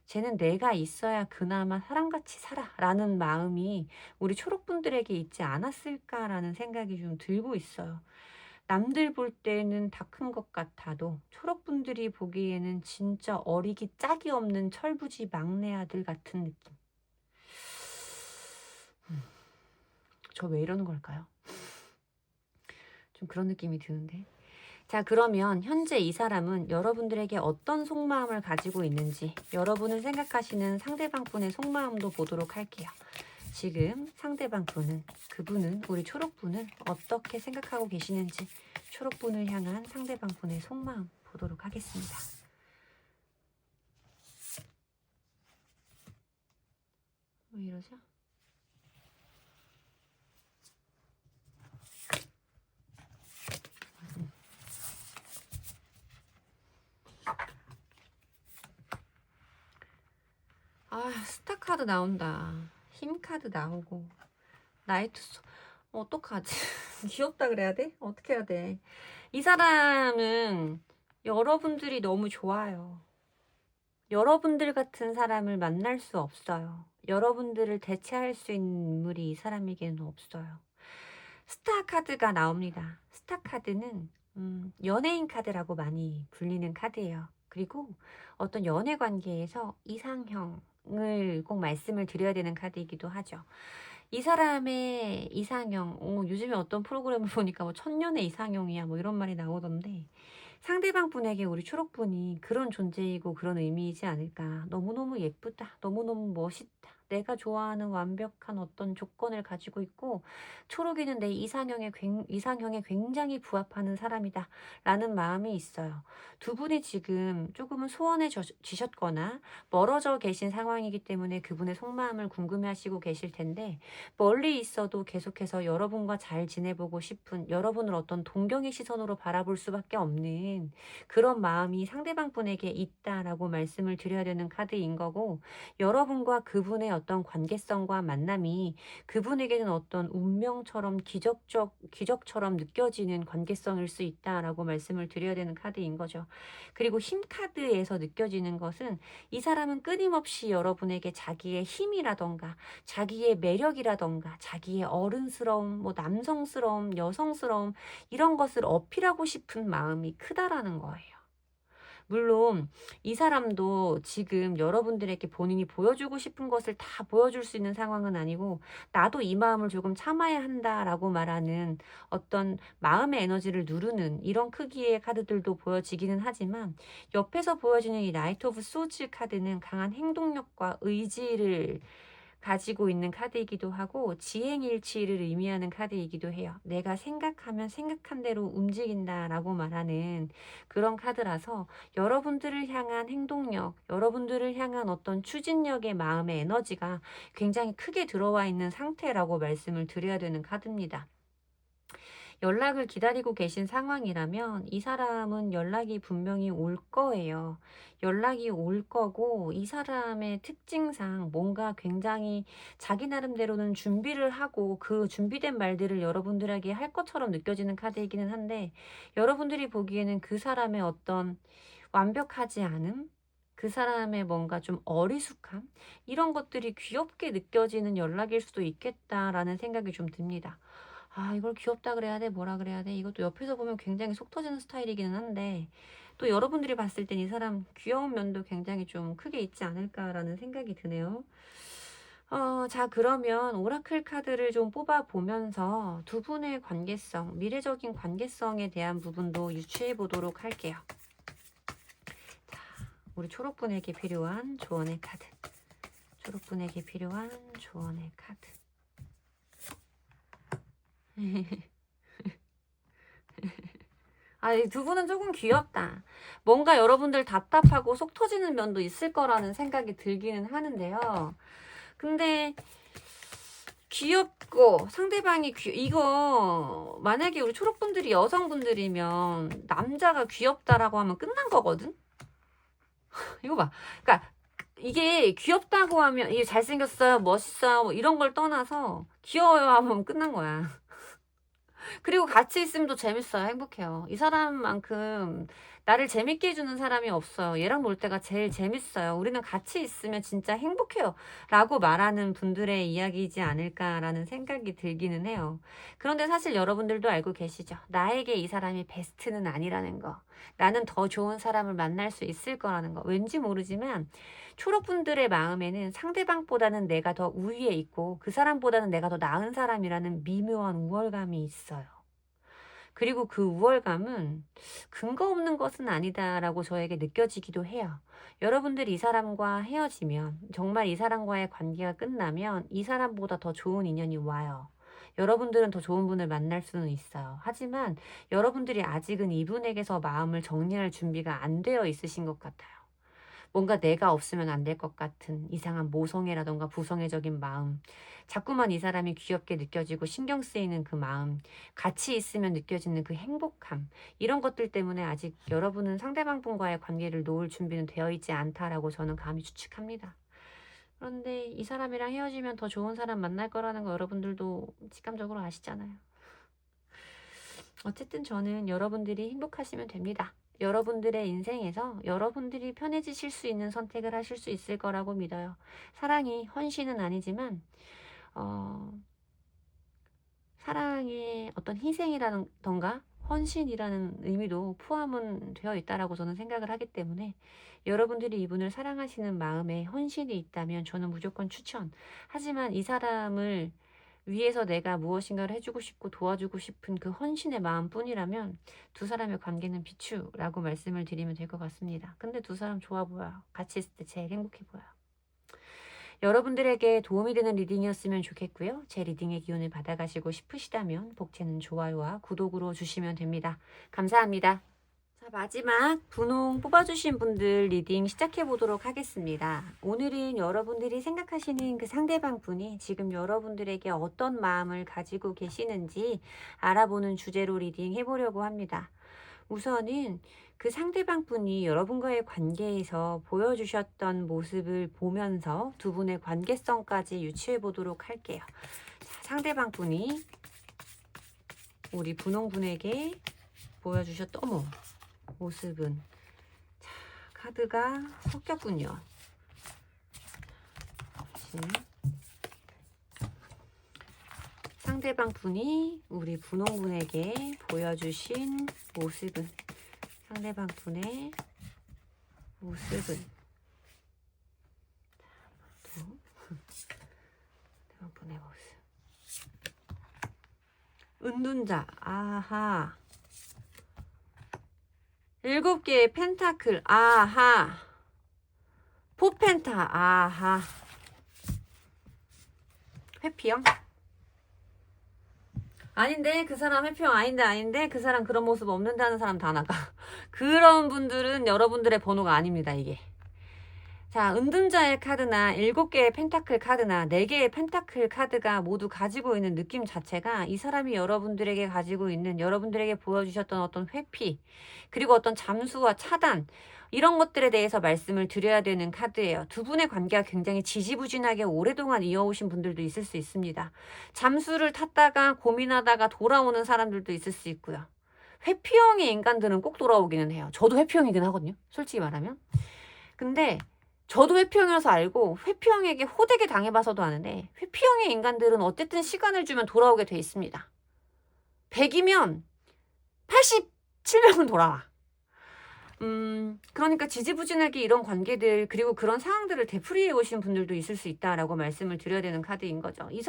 쟤는 내가 있어야 그나마 사람같이 살아.'라는 마음이 우리 초록분들에게 있지 않았을까라는 생각이 좀 들고 있어요. 남들 볼 때는 다 큰 것 같아도 초록분들이 보기에는 진짜 어리기 짝이 없는 철부지 막내 아들 같은 느낌. 저 왜 이러는 걸까요? 좀 그런 느낌이 드는데. 자, 그러면 현재 이 사람은 여러분들에게 어떤 속마음을 가지고 있는지, 여러분은 생각하시는 상대방 분의 속마음도 보도록 할게요. 지금 상대방 분은, 그분은, 우리 초록분은 어떻게 생각하고 계시는지, 초록분을 향한 상대방 분의 속마음 보도록 하겠습니다. 왜 이러죠? 스타 카드 나온다. 힘 카드 나오고 나이트 어떡하지? 귀엽다 그래야 돼? 어떻게 해야 돼? 이 사람은 여러분들이 너무 좋아요. 여러분들 같은 사람을 만날 수 없어요. 여러분들을 대체할 수 있는 인물이 이 사람에게는 없어요. 스타 카드가 나옵니다. 스타 카드는 연예인 카드라고 많이 불리는 카드예요. 그리고 어떤 연애 관계에서 이상형을 꼭 말씀을 드려야 되는 카드이기도 하죠. 이 사람의 이상형, 요즘에 어떤 프로그램을 보니까 뭐 천년의 이상형이야 뭐 이런 말이 나오던데, 상대방 분에게 우리 초록분이 그런 존재이고 그런 의미이지 않을까. 너무너무 예쁘다. 너무너무 멋있다. 내가 좋아하는 완벽한 어떤 조건을 가지고 있고, 초록이는 내 이상형에 굉장히 부합하는 사람이다. 라는 마음이 있어요. 두 분이 지금 조금은 소원해지셨거나 멀어져 계신 상황이기 때문에 그분의 속마음을 궁금해하시고 계실 텐데, 멀리 있어도 계속해서 여러분과 잘 지내보고 싶은, 여러분을 어떤 동경의 시선으로 바라볼 수밖에 없는 그런 마음이 상대방 분에게 있다라고 말씀을 드려야 되는 카드인 거고, 여러분과 그분의 어떤 관계성과 만남이 그분에게는 어떤 운명처럼 기적처럼 느껴지는 관계성일 수 있다라고 말씀을 드려야 되는 카드인 거죠. 그리고 힘 카드에서 느껴지는 것은, 이 사람은 끊임없이 여러분에게 자기의 힘이라던가 자기의 매력이라던가 자기의 어른스러움, 뭐 남성스러움, 여성스러움, 이런 것을 어필하고 싶은 마음이 크다라는 거예요. 물론 이 사람도 지금 여러분들에게 본인이 보여주고 싶은 것을 다 보여줄 수 있는 상황은 아니고 나도 이 마음을 조금 참아야 한다라고 말하는 어떤 마음의 에너지를 누르는 이런 크기의 카드들도 보여지기는 하지만 옆에서 보여지는 이 나이트 오브 소즈 카드는 강한 행동력과 의지를 가지고 있는 카드이기도 하고 지행일치를 의미하는 카드이기도 해요. 내가 생각하면 생각한 대로 움직인다라고 말하는 그런 카드라서 여러분들을 향한 행동력, 여러분들을 향한 어떤 추진력의 마음의 에너지가 굉장히 크게 들어와 있는 상태라고 말씀을 드려야 되는 카드입니다. 연락을 기다리고 계신 상황이라면 이 사람은 연락이 분명히 올 거예요. 연락이 올 거고 이 사람의 특징상 뭔가 굉장히 자기 나름대로는 준비를 하고 그 준비된 말들을 여러분들에게 할 것처럼 느껴지는 카드이기는 한데 여러분들이 보기에는 그 사람의 어떤 완벽하지 않음? 그 사람의 뭔가 좀 어리숙함? 이런 것들이 귀엽게 느껴지는 연락일 수도 있겠다라는 생각이 좀 듭니다. 아, 이걸 귀엽다 그래야 돼? 뭐라 그래야 돼? 이것도 옆에서 보면 굉장히 속 터지는 스타일이기는 한데 또 여러분들이 봤을 땐 이 사람 귀여운 면도 굉장히 좀 크게 있지 않을까라는 생각이 드네요. 자, 그러면 오라클 카드를 좀 뽑아 보면서 두 분의 관계성, 미래적인 관계성에 대한 부분도 유추해 보도록 할게요. 자, 우리 초록분에게 필요한 조언의 카드. 초록분에게 필요한 조언의 카드. 아, 이 두 분은 조금 귀엽다. 뭔가 여러분들 답답하고 속 터지는 면도 있을 거라는 생각이 들기는 하는데요. 근데 귀엽고 상대방이 이거 만약에 우리 초록분들이 여성분들이면 남자가 귀엽다라고 하면 끝난 거거든? 이거 봐. 그러니까 이게 귀엽다고 하면 이게 잘생겼어요, 멋있어요, 뭐 이런 걸 떠나서 귀여워요 하면 끝난 거야. 그리고 같이 있으면 또 재밌어요. 행복해요. 이 사람만큼 나를 재밌게 해주는 사람이 없어요. 얘랑 놀 때가 제일 재밌어요. 우리는 같이 있으면 진짜 행복해요. 라고 말하는 분들의 이야기이지 않을까라는 생각이 들기는 해요. 그런데 사실 여러분들도 알고 계시죠? 나에게 이 사람이 베스트는 아니라는 거. 나는 더 좋은 사람을 만날 수 있을 거라는 거. 왠지 모르지만 초록분들의 마음에는 상대방보다는 내가 더 우위에 있고 그 사람보다는 내가 더 나은 사람이라는 미묘한 우월감이 있어요. 그리고 그 우월감은 근거 없는 것은 아니다라고 저에게 느껴지기도 해요. 여러분들이 이 사람과 헤어지면 정말 이 사람과의 관계가 끝나면 이 사람보다 더 좋은 인연이 와요. 여러분들은 더 좋은 분을 만날 수는 있어요. 하지만 여러분들이 아직은 이분에게서 마음을 정리할 준비가 안 되어 있으신 것 같아요. 뭔가 내가 없으면 안 될 것 같은 이상한 모성애라던가 부성애적인 마음, 자꾸만 이 사람이 귀엽게 느껴지고 신경 쓰이는 그 마음, 같이 있으면 느껴지는 그 행복함, 이런 것들 때문에 아직 여러분은 상대방분과의 관계를 놓을 준비는 되어 있지 않다라고 저는 감히 추측합니다. 그런데 이 사람이랑 헤어지면 더 좋은 사람 만날 거라는 거 여러분들도 직감적으로 아시잖아요. 어쨌든 저는 여러분들이 행복하시면 됩니다. 여러분들의 인생에서 여러분들이 편해지실 수 있는 선택을 하실 수 있을 거라고 믿어요. 사랑이 헌신은 아니지만 사랑의 어떤 희생이라던가 헌신이라는 의미도 포함은 되어 있다라고 저는 생각을 하기 때문에 여러분들이 이분을 사랑하시는 마음에 헌신이 있다면 저는 무조건 추천. 하지만 이 사람을 위해서 내가 무엇인가를 해주고 싶고 도와주고 싶은 그 헌신의 마음뿐이라면 두 사람의 관계는 비추라고 말씀을 드리면 될 것 같습니다. 근데 두 사람 좋아 보여요. 같이 있을 때 제일 행복해 보여요. 여러분들에게 도움이 되는 리딩이었으면 좋겠고요. 제 리딩의 기운을 받아가시고 싶으시다면 복채는 좋아요와 구독으로 주시면 됩니다. 감사합니다. 자, 마지막 분홍 뽑아주신 분들 리딩 시작해 보도록 하겠습니다. 오늘은 여러분들이 생각하시는 그 상대방 분이 지금 여러분들에게 어떤 마음을 가지고 계시는지 알아보는 주제로 리딩 해보려고 합니다. 우선은 그 상대방 분이 여러분과의 관계에서 보여주셨던 모습을 보면서 두 분의 관계성까지 유추해 보도록 할게요. 자, 상대방 분이 우리 분홍분에게 보여주셨던 모습은, 자, 카드가 섞였군요. 상대방 분이 우리 분홍분에게 보여주신 모습은, 상대방 분의 모습은 또 대왕분의 모습. 은둔자. 아하. 7개의 펜타클. 아하. 포펜타. 아하. 회피형? 아닌데 그 사람 회피형 아닌데 그 사람 그런 모습 없는다는 사람 다 나가. 그런 분들은 여러분들의 번호가 아닙니다. 이게. 자, 은둔자의 카드나 7개의 펜타클 카드나 4개의 펜타클 카드가 모두 가지고 있는 느낌 자체가 이 사람이 여러분들에게 가지고 있는, 여러분들에게 보여주셨던 어떤 회피, 그리고 어떤 잠수와 차단, 이런 것들에 대해서 말씀을 드려야 되는 카드예요. 두 분의 관계가 굉장히 지지부진하게 오랫동안 이어오신 분들도 있을 수 있습니다. 잠수를 탔다가 고민하다가 돌아오는 사람들도 있을 수 있고요. 회피형의 인간들은 꼭 돌아오기는 해요. 저도 회피형이긴 하거든요. 솔직히 말하면. 근데 저도 회피형이라서 알고 회피형에게 호되게 당해봐서도 아는데, 회피형의 인간들은 어쨌든 시간을 주면 돌아오게 돼 있습니다. 100이면 87명은 돌아와. 그러니까 지지부진하게 이런 관계들, 그리고 그런 상황들을 되풀이해 오신 분들도 있을 수 있다라고 말씀을 드려야 되는 카드인 거죠. 이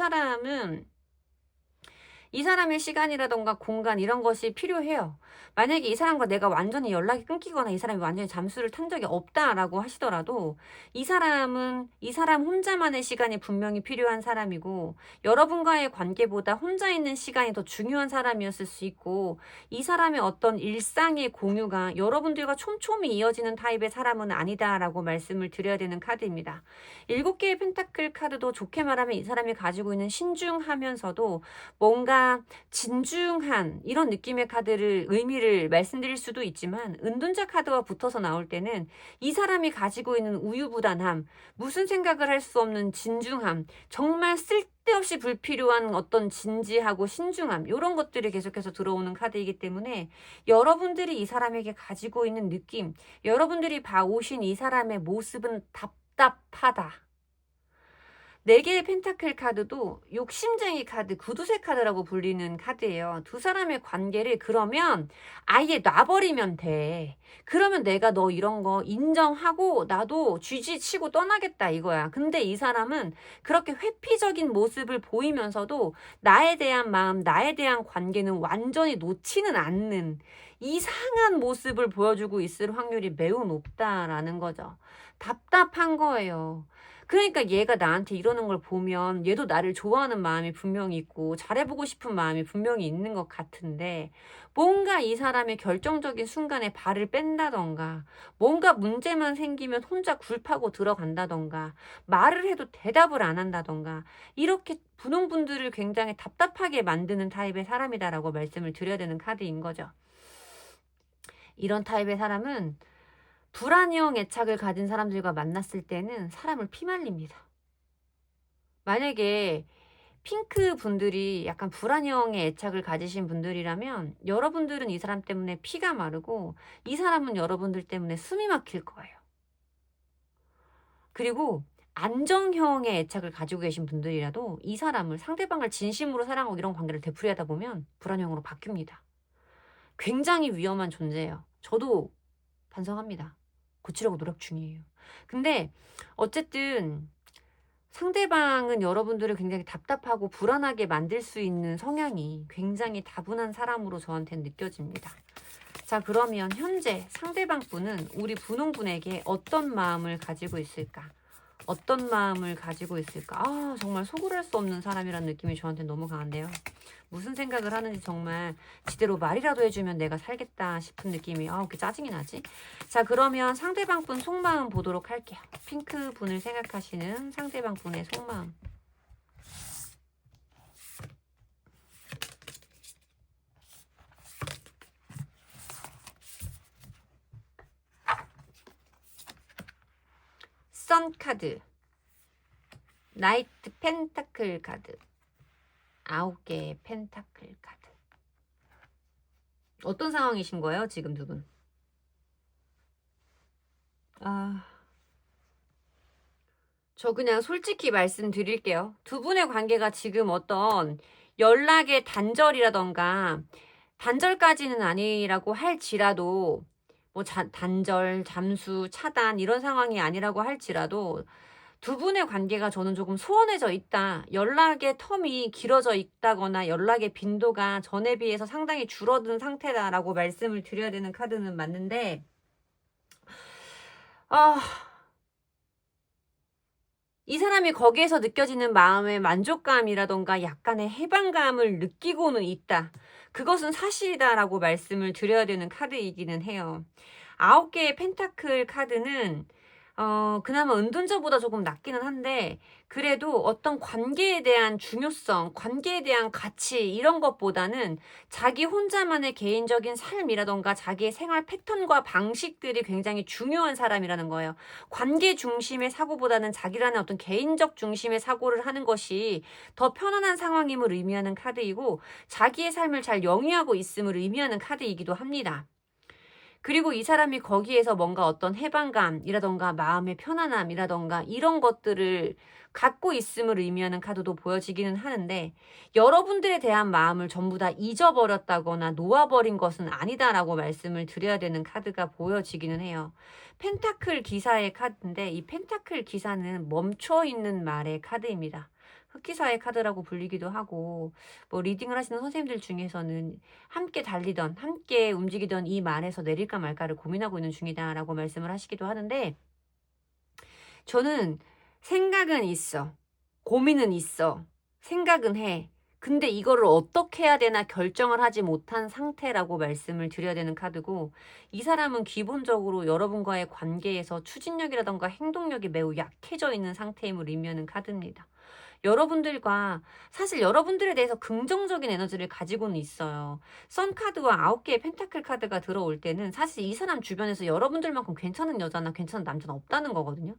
사람의 시간이라던가 공간, 이런 것이 필요해요. 만약에 이 사람과 내가 완전히 연락이 끊기거나 이 사람이 완전히 잠수를 탄 적이 없다라고 하시더라도, 이 사람은 이 사람 혼자만의 시간이 분명히 필요한 사람이고, 여러분과의 관계보다 혼자 있는 시간이 더 중요한 사람이었을 수 있고, 이 사람의 어떤 일상의 공유가 여러분들과 촘촘히 이어지는 타입의 사람은 아니다라고 말씀을 드려야 되는 카드입니다. 7개의 펜타클 카드도 좋게 말하면 이 사람이 가지고 있는 신중하면서도 뭔가 진중한 이런 느낌의 카드를, 의미를 말씀드릴 수도 있지만, 은둔자 카드와 붙어서 나올 때는 이 사람이 가지고 있는 우유부단함, 무슨 생각을 할 수 없는 진중함, 정말 쓸데없이 불필요한 어떤 진지하고 신중함, 이런 것들이 계속해서 들어오는 카드이기 때문에 여러분들이 이 사람에게 가지고 있는 느낌, 여러분들이 봐오신 이 사람의 모습은 답답하다. 4개의 펜타클 카드도 욕심쟁이 카드, 구두쇠 카드라고 불리는 카드예요. 두 사람의 관계를 그러면 아예 놔버리면 돼. 그러면 내가 너 이런 거 인정하고 나도 쥐지치고 떠나겠다 이거야. 근데 이 사람은 그렇게 회피적인 모습을 보이면서도 나에 대한 마음, 나에 대한 관계는 완전히 놓지는 않는 이상한 모습을 보여주고 있을 확률이 매우 높다라는 거죠. 답답한 거예요. 그러니까 얘가 나한테 이러는 걸 보면 얘도 나를 좋아하는 마음이 분명히 있고 잘해보고 싶은 마음이 분명히 있는 것 같은데, 뭔가 이 사람의 결정적인 순간에 발을 뺀다던가, 뭔가 문제만 생기면 혼자 굴파고 들어간다던가, 말을 해도 대답을 안 한다던가, 이렇게 분홍분들을 굉장히 답답하게 만드는 타입의 사람이다라고 말씀을 드려야 되는 카드인 거죠. 이런 타입의 사람은 불안형 애착을 가진 사람들과 만났을 때는 사람을 피말립니다. 만약에 핑크 분들이 약간 불안형의 애착을 가지신 분들이라면 여러분들은 이 사람 때문에 피가 마르고 이 사람은 여러분들 때문에 숨이 막힐 거예요. 그리고 안정형의 애착을 가지고 계신 분들이라도 이 사람을, 상대방을 진심으로 사랑하고 이런 관계를 되풀이하다 보면 불안형으로 바뀝니다. 굉장히 위험한 존재예요. 저도 반성합니다. 고치려고 노력 중이에요. 근데 어쨌든 상대방은 여러분들을 굉장히 답답하고 불안하게 만들 수 있는 성향이 굉장히 다분한 사람으로 저한테는 느껴집니다. 자, 그러면 현재 상대방 분은 우리 분홍분에게 어떤 마음을 가지고 있을까? 어떤 마음을 가지고 있을까? 아, 정말 속을 수 없는 사람이라는 느낌이 저한테 너무 강한데요. 무슨 생각을 하는지 정말 지대로 말이라도 해주면 내가 살겠다 싶은 느낌이, 아, 이렇게 짜증이 나지? 자, 그러면 상대방 분 속마음 보도록 할게요. 핑크 분을 생각하시는 상대방 분의 속마음. 선 카드, 나이트 펜타클 카드, 9개의 펜타클 카드. 어떤 상황이신 거예요, 지금 두 분? 저 그냥 솔직히 말씀드릴게요. 두 분의 관계가 지금 어떤 연락의 단절이라던가, 단절까지는 아니라고 할지라도 뭐 단절, 잠수, 차단 이런 상황이 아니라고 할지라도 두 분의 관계가 저는 조금 소원해져 있다. 연락의 텀이 길어져 있다거나 연락의 빈도가 전에 비해서 상당히 줄어든 상태다라고 말씀을 드려야 되는 카드는 맞는데, 아, 이 사람이 거기에서 느껴지는 마음의 만족감이라던가 약간의 해방감을 느끼고는 있다. 그것은 사실이다라고 말씀을 드려야 되는 카드이기는 해요. 9개의 펜타클 카드는 그나마 은둔자보다 조금 낫기는 한데, 그래도 어떤 관계에 대한 중요성, 관계에 대한 가치 이런 것보다는 자기 혼자만의 개인적인 삶이라던가 자기의 생활 패턴과 방식들이 굉장히 중요한 사람이라는 거예요. 관계 중심의 사고보다는 자기라는 어떤 개인적 중심의 사고를 하는 것이 더 편안한 상황임을 의미하는 카드이고, 자기의 삶을 잘 영위하고 있음을 의미하는 카드이기도 합니다. 그리고 이 사람이 거기에서 뭔가 어떤 해방감이라던가 마음의 편안함이라던가 이런 것들을 갖고 있음을 의미하는 카드도 보여지기는 하는데, 여러분들에 대한 마음을 전부 다 잊어버렸다거나 놓아버린 것은 아니다라고 말씀을 드려야 되는 카드가 보여지기는 해요. 펜타클 기사의 카드인데, 이 펜타클 기사는 멈춰있는 말의 카드입니다. 흑기사의 카드라고 불리기도 하고, 뭐 리딩을 하시는 선생님들 중에서는 함께 달리던 함께 움직이던 이 말에서 내릴까 말까를 고민하고 있는 중이다라고 말씀을 하시기도 하는데, 저는 생각은 있어. 고민은 있어. 생각은 해. 근데 이거를 어떻게 해야 되나 결정을 하지 못한 상태라고 말씀을 드려야 되는 카드고, 이 사람은 기본적으로 여러분과의 관계에서 추진력이라던가 행동력이 매우 약해져 있는 상태임을 의미하는 카드입니다. 여러분들과 사실 여러분들에 대해서 긍정적인 에너지를 가지고는 있어요. 선 카드와 9개의 펜타클 카드가 들어올 때는 사실 이 사람 주변에서 여러분들만큼 괜찮은 여자나 괜찮은 남자는 없다는 거거든요.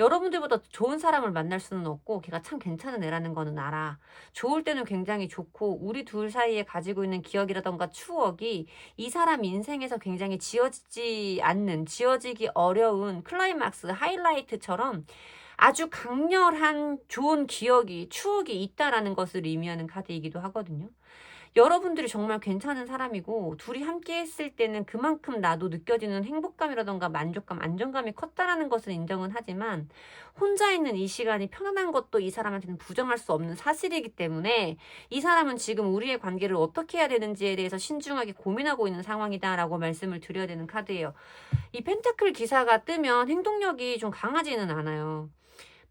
여러분들보다 좋은 사람을 만날 수는 없고 걔가 참 괜찮은 애라는 거는 알아. 좋을 때는 굉장히 좋고 우리 둘 사이에 가지고 있는 기억이라던가 추억이 이 사람 인생에서 굉장히 지워지지 않는, 지워지기 어려운 클라이막스, 하이라이트처럼 아주 강렬한 좋은 기억이, 추억이 있다라는 것을 의미하는 카드이기도 하거든요. 여러분들이 정말 괜찮은 사람이고 둘이 함께 했을 때는 그만큼 나도 느껴지는 행복감이라던가 만족감, 안정감이 컸다라는 것을 인정은 하지만, 혼자 있는 이 시간이 편안한 것도 이 사람한테는 부정할 수 없는 사실이기 때문에 이 사람은 지금 우리의 관계를 어떻게 해야 되는지에 대해서 신중하게 고민하고 있는 상황이다라고 말씀을 드려야 되는 카드예요. 이 펜타클 기사가 뜨면 행동력이 좀 강하지는 않아요.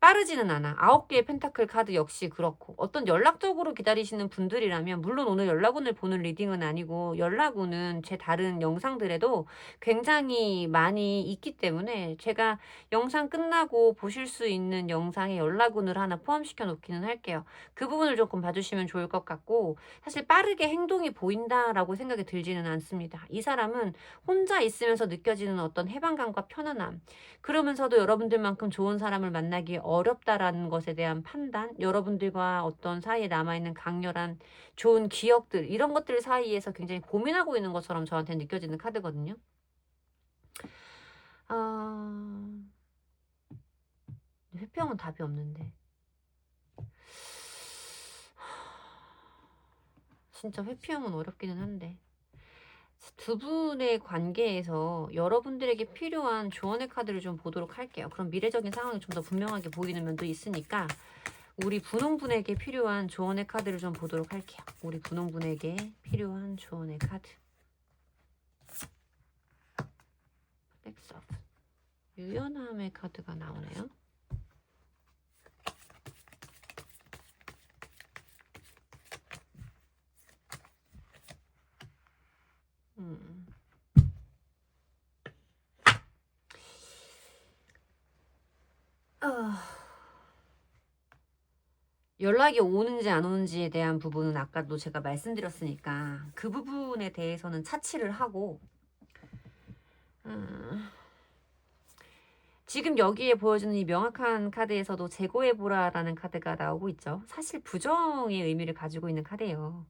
빠르지는 않아. 9개의 펜타클 카드 역시 그렇고, 어떤 연락적으로 기다리시는 분들이라면, 물론 오늘 연락운을 보는 리딩은 아니고 연락운은 제 다른 영상들에도 굉장히 많이 있기 때문에 제가 영상 끝나고 보실 수 있는 영상에 연락운을 하나 포함시켜 놓기는 할게요. 그 부분을 조금 봐주시면 좋을 것 같고, 사실 빠르게 행동이 보인다라고 생각이 들지는 않습니다. 이 사람은 혼자 있으면서 느껴지는 어떤 해방감과 편안함, 그러면서도 여러분들만큼 좋은 사람을 만나기 어렵다라는 것에 대한 판단, 여러분들과 어떤 사이에 남아있는 강렬한 좋은 기억들, 이런 것들 사이에서 굉장히 고민하고 있는 것처럼 저한테 느껴지는 카드거든요. 회피형은 답이 없는데. 진짜 회피형은 어렵기는 한데. 두 분의 관계에서 여러분들에게 필요한 조언의 카드를 좀 보도록 할게요. 그럼 미래적인 상황이 좀 더 분명하게 보이는 면도 있으니까 우리 분홍분에게 필요한 조언의 카드를 좀 보도록 할게요. 우리 분홍분에게 필요한 조언의 카드. 백서브. 유연함의 카드가 나오네요. 연락이 오는지 안 오는지에 대한 부분은 아까도 제가 말씀드렸으니까 그 부분에 대해서는 차치를 하고, 지금 여기에 보여주는 이 명확한 카드에서도 재고해보라라는 카드가 나오고 있죠. 사실 부정의 의미를 가지고 있는 카드예요.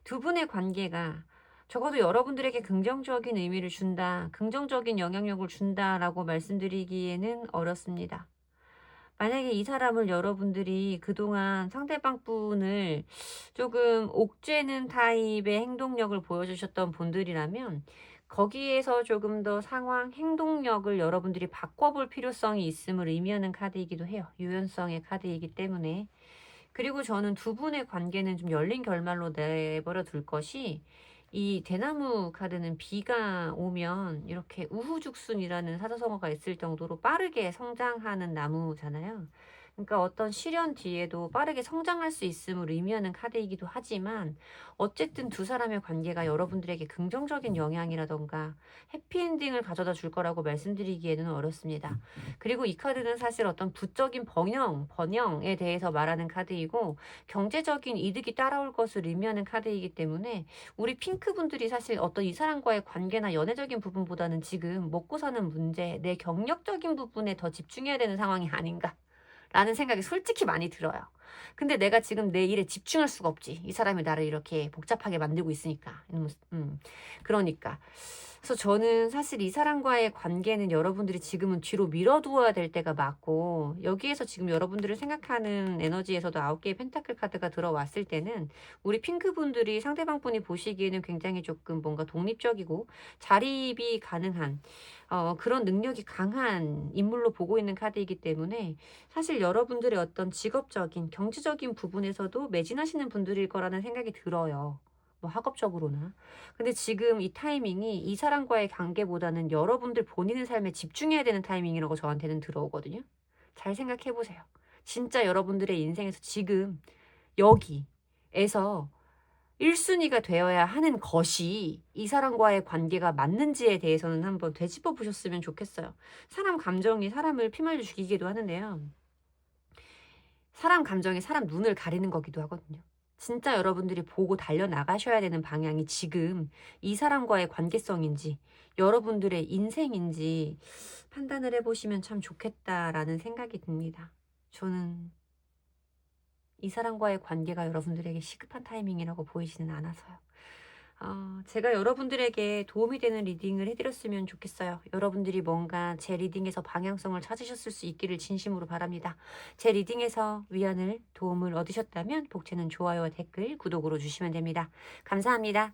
두 분의 관계가 적어도 여러분들에게 긍정적인 의미를 준다, 긍정적인 영향력을 준다라고 말씀드리기에는 어렵습니다. 만약에 이 사람을 여러분들이 그동안 상대방 분을 조금 옥죄는 타입의 행동력을 보여주셨던 분들이라면, 거기에서 조금 더 상황, 행동력을 여러분들이 바꿔볼 필요성이 있음을 의미하는 카드이기도 해요. 유연성의 카드이기 때문에. 그리고 저는 두 분의 관계는 좀 열린 결말로 내버려 둘 것이, 이 대나무 카드는 비가 오면 이렇게 우후죽순이라는 사자성어가 있을 정도로 빠르게 성장하는 나무잖아요. 그러니까 어떤 시련 뒤에도 빠르게 성장할 수 있음을 의미하는 카드이기도 하지만, 어쨌든 두 사람의 관계가 여러분들에게 긍정적인 영향이라던가 해피엔딩을 가져다 줄 거라고 말씀드리기에는 어렵습니다. 그리고 이 카드는 사실 어떤 부적인 번영에 대해서 말하는 카드이고, 경제적인 이득이 따라올 것을 의미하는 카드이기 때문에, 우리 핑크분들이 사실 어떤 이 사람과의 관계나 연애적인 부분보다는 지금 먹고 사는 문제, 내 경력적인 부분에 더 집중해야 되는 상황이 아닌가라는 생각이 솔직히 많이 들어요. 근데 내가 지금 내 일에 집중할 수가 없지. 이 사람이 나를 이렇게 복잡하게 만들고 있으니까. 그러니까. 그래서 저는 사실 이 사람과의 관계는 여러분들이 지금은 뒤로 밀어두어야 될 때가 맞고, 여기에서 지금 여러분들을 생각하는 에너지에서도 9개의 펜타클 카드가 들어왔을 때는, 우리 핑크분들이 상대방 분이 보시기에는 굉장히 조금 뭔가 독립적이고 자립이 가능한 그런 능력이 강한 인물로 보고 있는 카드이기 때문에, 사실 여러분들의 어떤 직업적인, 경제적인 부분에서도 매진하시는 분들일 거라는 생각이 들어요. 뭐 학업적으로나. 근데 지금 이 타이밍이 이 사람과의 관계보다는 여러분들 본인의 삶에 집중해야 되는 타이밍이라고 저한테는 들어오거든요. 잘 생각해 보세요. 진짜 여러분들의 인생에서 지금 여기에서 1순위가 되어야 하는 것이 이 사람과의 관계가 맞는지에 대해서는 한번 되짚어 보셨으면 좋겠어요. 사람 감정이 사람을 피말려 죽이기도 하는데요. 사람 감정이 사람 눈을 가리는 거기도 하거든요. 진짜 여러분들이 보고 달려나가셔야 되는 방향이 지금 이 사람과의 관계성인지 여러분들의 인생인지 판단을 해보시면 참 좋겠다라는 생각이 듭니다. 저는 이 사람과의 관계가 여러분들에게 시급한 타이밍이라고 보이지는 않아서요. 제가 여러분들에게 도움이 되는 리딩을 해드렸으면 좋겠어요. 여러분들이 뭔가 제 리딩에서 방향성을 찾으셨을 수 있기를 진심으로 바랍니다. 제 리딩에서 위안을, 도움을 얻으셨다면 복채는 좋아요와 댓글, 구독으로 주시면 됩니다. 감사합니다.